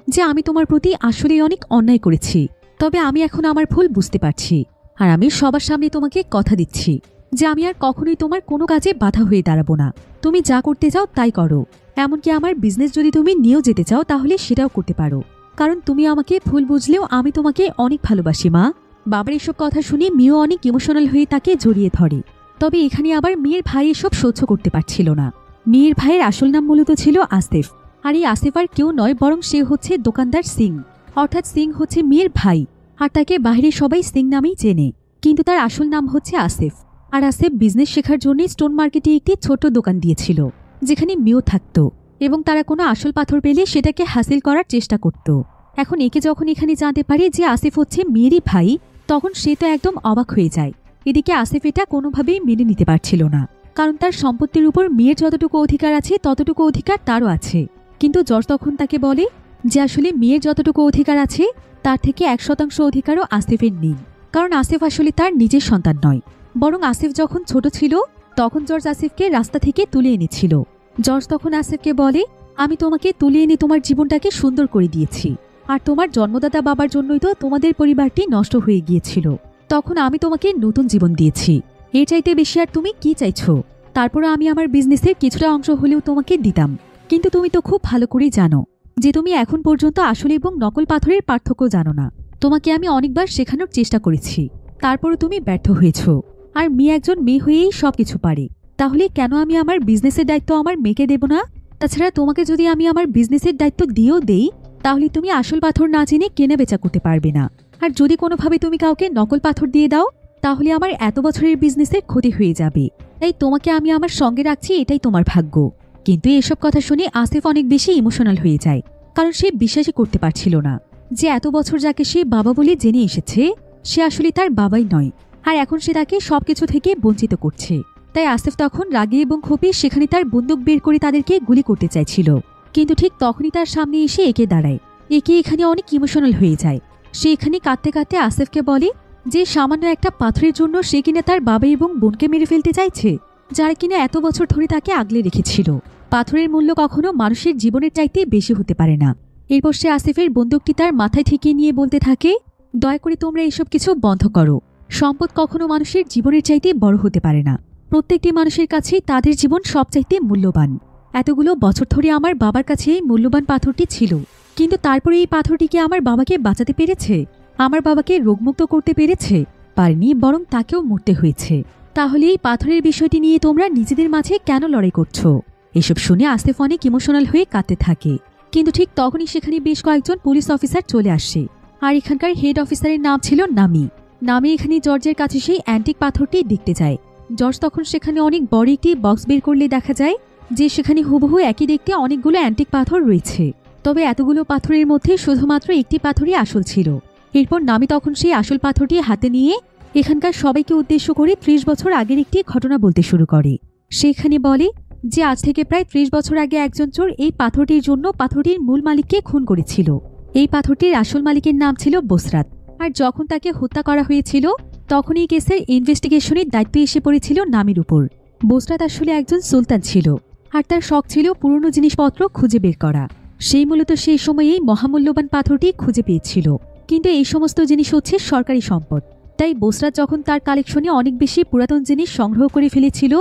যে আমি তোমার প্রতি আসলেই অনেক অন্যায় করেছি। তবে আমি এখন আমার ভুল বুঝতে পারছি, আর আমি সবার সামনে তোমাকে কথা দিচ্ছি যে আমি আর কখনোই তোমার কোনো কাজে বাধা হয়ে দাঁড়াবো না। তুমি যা করতে চাও তাই করো, এমনকি আমার বিজনেস যদি তুমি নিয়েও যেতে চাও তাহলে সেটাও করতে পারো, কারণ তুমি আমাকে ভুল বুঝলেও আমি তোমাকে অনেক ভালোবাসি মা। বাবার এসব কথা শুনে মিও অনেক ইমোশনাল হয়ে তাকে জড়িয়ে ধরে। তবে এখানে আবার মেয়ের ভাই এসব সহ্য করতে পারছিল না। মেয়ের ভাইয়ের আসল নাম মূলত ছিল আসিফ, আর এই আসিফ আর কেউ নয় বরং সে হচ্ছে দোকানদার সিং। অর্থাৎ সিং হচ্ছে মেয়ের ভাই, আর তাকে বাইরে সবাই সিং নামেই চেনে, কিন্তু তার আসল নাম হচ্ছে আসিফ। আর আসিফ বিজনেস শেখার জন্য স্টোন মার্কেটে একটি ছোট্ট দোকান দিয়েছিল, যেখানে মিও থাকত, এবং তারা কোনো আসল পাথর পেলে সেটাকে হাসিল করার চেষ্টা করত। এখন একে যখন এখানে জানতে পারে যে আসিফ হচ্ছে মেয়েরই ভাই, তখন সে তো একদম অবাক হয়ে যায়। এদিকে আসিফ এটা কোনোভাবেই মেনে নিতে পারছিল না, কারণ তার সম্পত্তির উপর মেয়ের যতটুকু অধিকার আছে ততটুকু অধিকার তারও আছে। কিন্তু জর্জ তখন তাকে বলে যে আসলে মেয়ের যতটুকু অধিকার আছে তার থেকে 1% অধিকারও আসিফের নেই, কারণ আসিফ আসলে তার নিজের সন্তান নয়। বরং আসিফ যখন ছোট ছিল তখন জর্জ আসিফকে রাস্তা থেকে তুলে এনেছিল। জর্জ তখন আসিফকে বলে, আমি তোমাকে তুলে এনে তোমার জীবনটাকে সুন্দর করে দিয়েছি, আর তোমার জন্মদাতা বাবার জন্যই তো তোমাদের পরিবারটি নষ্ট হয়ে গিয়েছিল। তখন আমি তোমাকে নতুন জীবন দিয়েছি, এর চাইতে বেশি আর তুমি কি চাইছো? তারপরে আমি আমার বিজনেসের কিছুটা অংশ হলেও তোমাকে দিতাম, কিন্তু তুমি তো খুব ভালো করেই জানো যে তুমি এখন পর্যন্ত আসল এবং নকল পাথরের পার্থক্য জানো না। তোমাকে আমি অনেকবার শেখানোর চেষ্টা করেছি, তারপরও তুমি ব্যর্থ হয়েছ। আর মেয়ে একজন মেয়ে হয়েই সবকিছু পারে, তাহলে কেন আমি আমার বিজনেসের দায়িত্ব আমার মেয়েকে দেব না? তাছাড়া তোমাকে যদি আমি আমার বিজনেসের দায়িত্ব দিয়েও দেই, তাহলে তুমি আসল পাথর না জেনে কেনা বেচা করতে পারবে না। আর যদি কোনোভাবে তুমি কাউকে নকল পাথর দিয়ে দাও, তাহলে আমার এত বছরের বিজনেসের ক্ষতি হয়ে যাবে। তাই তোমাকে আমি আমার সঙ্গে রাখছি, এটাই তোমার ভাগ্য। কিন্তু এসব কথা শুনে আসিফ অনেক বেশি ইমোশনাল হয়ে যায়, কারণ সে বিশ্বাসই করতে পারছিল না যে এত বছর যাকে সে বাবা বলে জেনে এসেছে সে আসলে তার বাবাই নয়, আর এখন সে তাকে সবকিছু থেকে বঞ্চিত করছে। তাই আসিফ তখন রাগে এবং ক্ষোভে সেখানে তার বন্দুক বের করে তাদেরকে গুলি করতে চাইছিল। কিন্তু ঠিক তখনই তার সামনে এসে একে দাঁড়ায়। একে এখানে অনেক ইমোশনাল হয়ে যায়। সে এখানে কাঁদতে কাঁদতে আসিফকে বলে যে সামান্য একটা পাথরের জন্য সে কিনা তার বাবা এবং বোনকে মেরে ফেলতে চাইছে, যারা কিনা এত বছর ধরে তাকে আগলে রেখেছিল। পাথরের মূল্য কখনো মানুষের জীবনের চাইতে বেশি হতে পারে না। এরপর সে আসিফের বন্দুকটি তার মাথায় ঠেকিয়ে নিয়ে বলতে থাকে, দয়া করে তোমরা এসব কিছু বন্ধ করো। সম্পদ কখনো মানুষের জীবনের চাইতে বড় হতে পারে না। প্রত্যেকটি মানুষের কাছেই তাদের জীবন সবচাইতে মূল্যবান। এতগুলো বছর ধরে আমার বাবার কাছে এই মূল্যবান পাথরটি ছিল, কিন্তু তারপরে এই পাথরটিকে আমার বাবাকে বাঁচাতে পেরেছে? আমার বাবাকে রোগমুক্ত করতে পেরেছে? পারেনি, বরং তাকেও মরতে হয়েছে। তাহলে এই পাথরের বিষয়টি নিয়ে তোমরা নিজেদের মাঝে কেন লড়াই করছো? এসব শুনে আসিফ অনেক ইমোশনাল হয়ে কাঁদতে থাকে। কিন্তু ঠিক তখনই সেখানে বেশ কয়েকজন পুলিশ অফিসার চলে আসে, আর এখানকার হেড অফিসারের নাম ছিল নামি। নামি এখানে জর্জের কাছে সেই অ্যান্টিক পাথরটি দেখতে যায়। জর্জ তখন সেখানে অনেক বড় একটি বক্স বের করলে দেখা যায় যে সেখানে হুবহু একই দেখতে অনেকগুলো অ্যান্টিক পাথর রয়েছে। তবে এতগুলো পাথরের মধ্যে শুধুমাত্র একটি পাথরই আসল ছিল। এরপর নামি তখন সেই আসল পাথরটি হাতে নিয়ে এখানকার সবাইকে উদ্দেশ্য করে 30 বছর আগের একটি ঘটনা বলতে শুরু করে। সেখানে বলে যে আজ থেকে প্রায় 30 বছর আগে একজন চোর এই পাথরটির জন্য পাথরটির মূল মালিককে খুন করেছিল। এই পাথরটির আসল মালিকের নাম ছিল বসরাত, আর যখন তাকে হত্যা করা হয়েছিল তখন এই কেসের ইনভেস্টিগেশনের দায়িত্ব এসে পড়েছিল নামির উপর। বসরাত আসলে একজন সুলতান ছিল, আর তার শখ ছিল পুরনো জিনিসপত্র খুঁজে বের করা। সেই মূলত সেই সময়েই মহামূল্যবান পাথরটি খুঁজে পেয়েছিল। কিন্তু এই সমস্ত জিনিস হচ্ছে সরকারি সম্পদ, তাই বোসরাত যখন তার কালেকশনে অনেক বেশি পুরাতন জিনিস সংগ্রহ করে ফেলেছিল,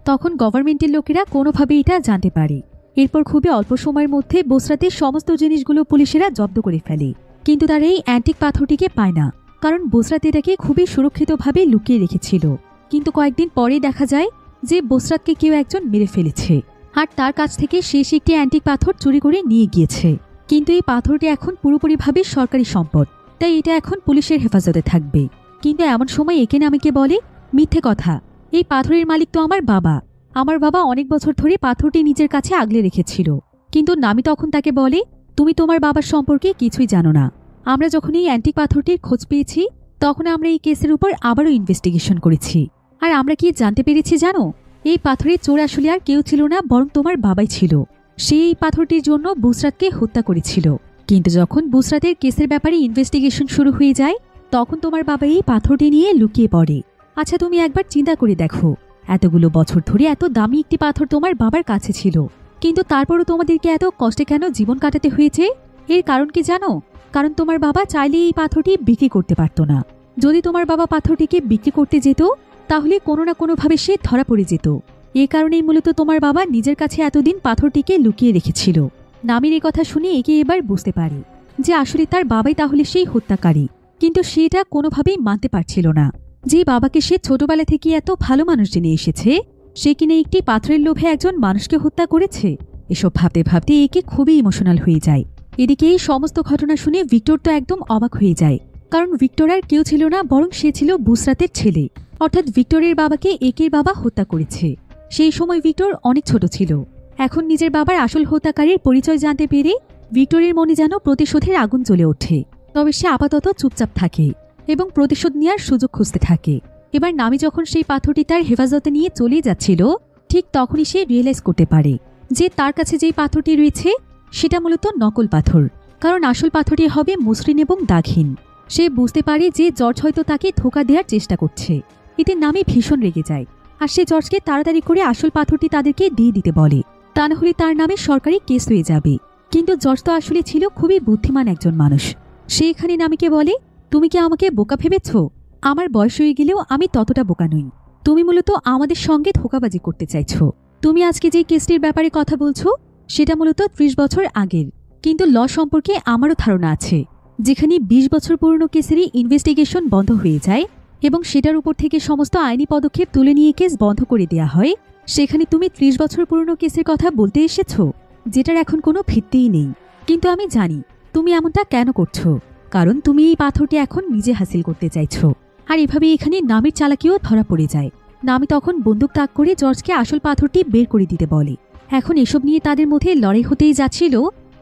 তখন গভর্নমেন্টের লোকেরা কোনোভাবে এটা জানতে পারে। এরপর খুবই অল্প সময়ের মধ্যে বোসরাতের সমস্ত জিনিসগুলো পুলিশেরা জব্দ করে ফেলে। কিন্তু তারা এই অ্যান্টিক পাথরটিকে পায় না, কারণ বোসরাত এটাকে খুবই সুরক্ষিতভাবে লুকিয়ে রেখেছিল। কিন্তু কয়েকদিন পরে দেখা যায় যে বোসরাতকে কেউ একজন মেরে ফেলেছে, আর তার কাছ থেকে শেষ একটি অ্যান্টিক পাথর চুরি করে নিয়ে গিয়েছে। কিন্তু এই পাথরটি এখন পুরোপুরিভাবে সরকারি সম্পদ, তাই এটা এখন পুলিশের হেফাজতে থাকবে। কিন্তু এমন সময় একে নামিকে বলে, মিথ্যে কথা, এই পাথরের মালিক তো আমার বাবা। আমার বাবা অনেক বছর ধরে পাথরটি নিজের কাছে আগলে রেখেছিল। কিন্তু নামি তখন তাকে বলে, তুমি তোমার বাবার সম্পর্কে কিছুই জানো না। আমরা যখন এই অ্যান্টিক পাথরটির খোঁজ পেয়েছি, তখন আমরা এই কেসের উপর আবারও ইনভেস্টিগেশন করেছি। আর আমরা কি জানতে পেরেছি জানো, এই পাথরের চোর আসলে আর কেউ ছিল না, বরং তোমার বাবাই ছিল। সে এই পাথরটির জন্য বুসরাতকে হত্যা করেছিল। কিন্তু যখন বুসরাতের কেসের ব্যাপারে ইনভেস্টিগেশন শুরু হয়ে যায়, তখন তোমার বাবা এই পাথরটি নিয়ে লুকিয়ে পড়ে। আচ্ছা, তুমি একবার চিন্তা করে দেখো, এতগুলো বছর ধরে এত দামি একটি পাথর তোমার বাবার কাছে ছিল, কিন্তু তারপরও তোমাদেরকে এত কষ্টে কেন জীবন কাটাতে হয়েছে? এর কারণ কি জানো? কারণ তোমার বাবা চাইলে এই পাথরটি বিক্রি করতে পারত না। যদি তোমার বাবা পাথরটিকে বিক্রি করতে যেত, তাহলে কোনো না কোনোভাবে সে ধরা পড়ে যেত। এ কারণেই মূলত তোমার বাবা নিজের কাছে এতদিন পাথরটিকে লুকিয়ে রেখেছিল। নামির এই কথা শুনে একে এবার বুঝতে পারে যে আসলে তার বাবাই তাহলে সেই হত্যাকারী। কিন্তু সেটা কোনোভাবেই মানতে পারছিল না যে বাবাকে সে ছোটবেলা থেকে এত ভালো মানুষ জেনে এসেছে, সে কিনা একটি পাথরের লোভে একজন মানুষকে হত্যা করেছে। এসব ভাবতে ভাবতে একে খুবই ইমোশনাল হয়ে যায়। এদিকে এই সমস্ত ঘটনা শুনে ভিক্টর তো একদম অবাক হয়ে যায়, কারণ ভিক্টর আর কেউ ছিল না, বরং সে ছিল বুসরাতের ছেলে। অর্থাৎ ভিক্টরের বাবাকে একের বাবা হত্যা করেছে। সেই সময় ভিক্টর অনেক ছোট ছিল। এখন নিজের বাবার আসল হত্যাকারীর পরিচয় জানতে পেরে ভিক্টরের মনে যেন প্রতিশোধের আগুন জ্বলে ওঠে। তবে সে আপাতত চুপচাপ থাকে এবং প্রতিশোধ নেওয়ার সুযোগ খুঁজতে থাকে। এবার নামি যখন সেই পাথরটি তার হেফাজতে নিয়ে চলে যাচ্ছিল, ঠিক তখনই সে রিয়েলাইজ করতে পারে যে তার কাছে যেই পাথরটি রয়েছে সেটা মূলত নকল পাথর, কারণ আসল পাথরটি হবে মসৃণ এবং দাগহীন। সে বুঝতে পারে যে জর্জ হয়তো তাকে ধোঁকা দেওয়ার চেষ্টা করছে। এতে নামি ভীষণ রেগে যায়, আর সে জর্জকে তাড়াতাড়ি করে আসল পাথরটি তাদেরকে দিয়ে দিতে বলে, তা না হলে তার নামে সরকারি কেস হয়ে যাবে। কিন্তু জর্জ তো আসলে ছিল খুবই বুদ্ধিমান একজন মানুষ। সে এখানে নামিকে বলে, তুমি কি আমাকে বোকা ভেবেছ? আমার বয়স হয়ে গেলেও আমি ততটা বোকা নই। তুমি মূলত আমাদের সঙ্গে ধোঁকাবাজি করতে চাইছ। তুমি আজকে যে কেসটির ব্যাপারে কথা বলছো সেটা মূলত 30 বছর আগের, কিন্তু ল সম্পর্কে আমারও ধারণা আছে। যেখানে 20 বছর পুরনো কেসেরই ইনভেস্টিগেশন বন্ধ হয়ে যায় এবং সেটার উপর থেকে সমস্ত আইনি পদক্ষেপ তুলে নিয়ে কেস বন্ধ করে দেয়া হয়, সেখানে তুমি 30 বছর পুরনো কেসের কথা বলতে এসেছ, যেটার এখন কোনো ভিত্তিই নেই। কিন্তু আমি জানি তুমি এমনটা কেন করছো, কারণ তুমি এই পাথরটি এখন নিজে হাসিল করতে চাইছো। আর এভাবে এখানে নামির চালাকিও ধরা পড়ে যায়। নামি তখন বন্দুক তাক করে জর্জকে আসল পাথরটি বের করে দিতে বলে। এখন এসব নিয়ে তাদের মধ্যে লড়াই হতেই যাচ্ছিল,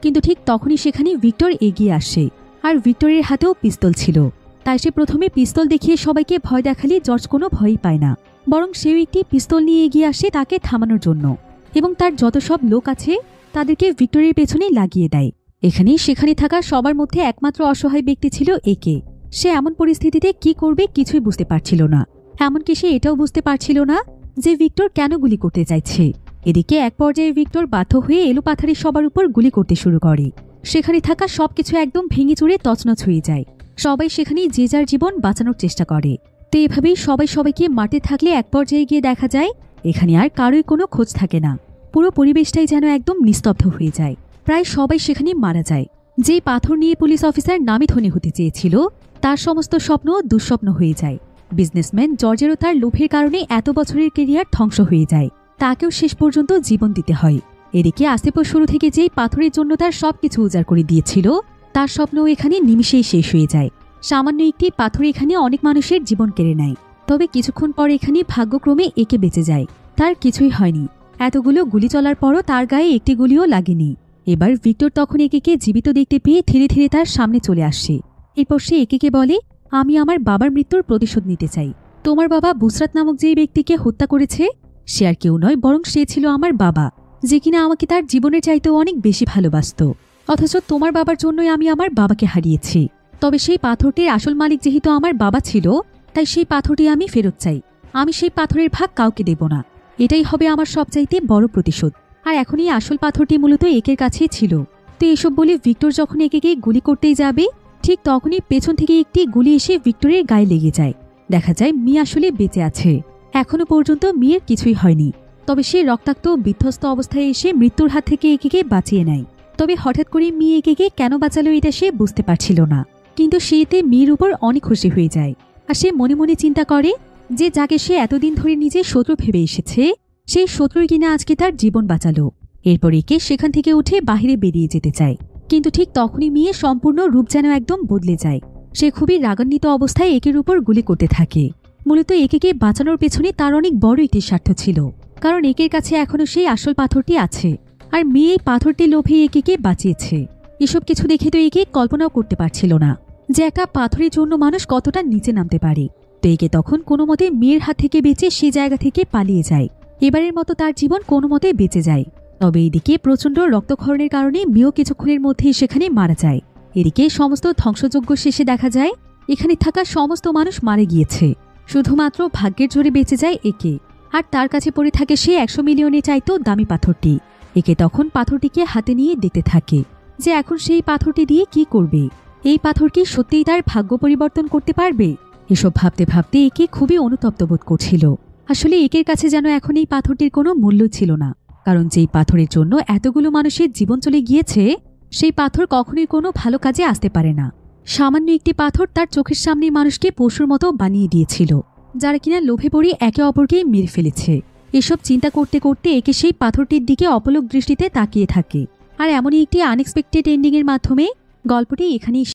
কিন্তু ঠিক তখনই সেখানে ভিক্টর এগিয়ে আসে। আর ভিক্টরের হাতেও পিস্তল ছিল, তাই সে প্রথমে পিস্তল দেখিয়ে সবাইকে ভয় দেখালে জর্জ কোনো ভয়ই পায় না, বরং সেও একটি পিস্তল নিয়ে এগিয়ে আসে তাকে থামানোর জন্য, এবং তার যত সব লোক আছে তাদেরকে ভিক্টরের পেছনে লাগিয়ে দেয়। এখানে সেখানে থাকা সবার মধ্যে একমাত্র অসহায় ব্যক্তি ছিল একে। সে এমন পরিস্থিতিতে কি করবে কিছুই বুঝতে পারছিল না। এমনকি সে এটাও বুঝতে পারছিল না যে ভিক্টর কেন গুলি করতে চাইছে। এদিকে এক পর্যায়ে ভিক্টর বাধ্য হয়ে এলোপাথারি সবার উপর গুলি করতে শুরু করে। সেখানে থাকা সবকিছু একদম ভেঙে চুরে তছনছ হয়ে যায়। সবাই সেখানে যে যার জীবন বাঁচানোর চেষ্টা করে। তো এভাবেই সবাই সবাইকে মারতে থাকলে এক পর্যায়ে গিয়ে দেখা যায় এখানে আর কারোই কোনো খোঁজ থাকে না। পুরো পরিবেশটাই যেন একদম নিস্তব্ধ হয়ে যায়। প্রায় সবাই সেখানে মারা যায়। যেই পাথর নিয়ে পুলিশ অফিসার নামি ধনী হতে চেয়েছিল, তার সমস্ত স্বপ্ন দুঃস্বপ্ন হয়ে যায়। বিজনেসম্যান জর্জেরও তার লোভের কারণে এত বছরের কেরিয়ার ধ্বংস হয়ে যায়। তাকেও শেষ পর্যন্ত জীবন দিতে হয়। এদিকে আসিফও শুরু থেকে যেই পাথরের জন্য তার সবকিছু উজাড় করে দিয়েছিল, তার স্বপ্নও এখানে নিমিষেই শেষ হয়ে যায়। সামান্য একটি পাথর এখানে অনেক মানুষের জীবন কেড়ে নেয়। তবে কিছুক্ষণ পর এখানে ভাগ্যক্রমে একে বেঁচে যায়। তার কিছুই হয়নি। এতগুলো গুলি চলার পরও তার গায়ে একটি গুলিও লাগেনি। এবার ভিক্টর তখন একেকে জীবিত দেখতে পেয়ে ধীরে ধীরে তার সামনে চলে আসছে। এরপর সে একেকে বলে, আমি আমার বাবার মৃত্যুর প্রতিশোধ নিতে চাই। তোমার বাবা বুসরাত নামক যে ব্যক্তিকে হত্যা করেছে, সে আর কেউ নয়, বরং সে ছিল আমার বাবা, যে কিনা আমাকে তার জীবনের চাইতেও অনেক বেশি ভালোবাসত। অথচ তোমার বাবার জন্যই আমি আমার বাবাকে হারিয়েছি। তবে সেই পাথরটির আসল মালিক যেহেতু আমার বাবা ছিল, তাই সেই পাথরটি আমি ফেরত চাই। আমি সেই পাথরের ভাগ কাউকে দেব না। এটাই হবে আমার সবচাইতে বড় প্রতিশোধ। আর এখন এই আসল পাথরটি মূলত একের কাছেই ছিল। তো এসব বলে ভিক্টর যখন একে গুলি করতেই যাবে, ঠিক তখনই পেছন থেকে একটি গুলি এসে ভিক্টরের গায়ে লেগে যায়। দেখা যায় মি আসলে বেঁচে আছে। এখনো পর্যন্ত মিয়ের কিছুই হয়নি, তবে সে রক্তাক্ত বিধ্বস্ত অবস্থায় এসে মৃত্যুর হাত থেকে একে বাঁচিয়ে নেয়। তবে হঠাৎ করে মি একে কেন বাঁচালো এটা সে বুঝতে পারছিল না, কিন্তু সে এতে মির উপর অনেক খুশি হয়ে যায়। আর সে মনে মনে চিন্তা করে যে যাকে সে এতদিন ধরে নিজের শত্রু ভেবে এসেছে, সেই শত্রুই কিনা আজকে তার জীবন বাঁচালো। এরপর একে সেখান থেকে উঠে বাহিরে বেরিয়ে যেতে চায়, কিন্তু ঠিক তখনই মিয়ে সম্পূর্ণ রূপ যেন একদম বদলে যায়। সে খুবই রাগান্বিত অবস্থায় একের উপর গুলি করতে থাকে। মূলত একে বাঁচানোর পেছনে তার অনেক বড় একটি স্বার্থ ছিল, কারণ একের কাছে এখনো সেই আসল পাথরটি আছে, আর মেয়ে এই পাথরটি লোভে একে বাঁচিয়েছে। এসব কিছু দেখে তো একে কল্পনাও করতে পারছিল না যে একটা পাথরের জন্য মানুষ কতটা নিচে নামতে পারে। তো একে তখন কোনো মতে মেয়ের হাত থেকে বেঁচে সে জায়গা থেকে পালিয়ে যায়। এবারের মতো তার জীবন কোনো মতে বেঁচে যায়। তবে এদিকে প্রচণ্ড রক্তক্ষরণের কারণে মেয়েও কিছুক্ষণের মধ্যেই সেখানে মারা যায়। এদিকে সমস্ত ধ্বংসযজ্ঞ শেষে দেখা যায় এখানে থাকা সমস্ত মানুষ মারা গিয়েছে, শুধুমাত্র ভাগ্যের জোরে বেঁচে যায় একে। আর তার কাছে পড়ে থাকে সে 100 মিলিয়নের চাইতেও দামি পাথরটি। একে তখন পাথরটিকে হাতে নিয়ে দেখতে থাকে যে এখন সেই পাথরটি দিয়ে কি করবে। এই পাথর কি সত্যিই তার ভাগ্য পরিবর্তন করতে পারবে? এসব ভাবতে ভাবতে একে খুবই অনুতপ্ত বোধ করছিল। আসলে একের কাছে যেন এখন এই পাথরটির কোনো মূল্য ছিল না, কারণ যেই পাথরের জন্য এতগুলো মানুষের জীবন চলে গিয়েছে, সেই পাথর কখনোই কোনো ভালো কাজে আসতে পারে না। সামান্য একটি পাথর তার চোখের সামনে মানুষকে পশুর মতো বানিয়ে দিয়েছিল, যারা কিনা লোভে পড়ে একে অপরকে মেরে ফেলেছে। এসব চিন্তা করতে করতে একে সেই পাথরটির দিকে অপলক দৃষ্টিতে তাকিয়ে থাকে। আর এমনই একটি আনএক্সপেক্টেড এন্ডিংয়ের মাধ্যমে গল্পটি এখানেই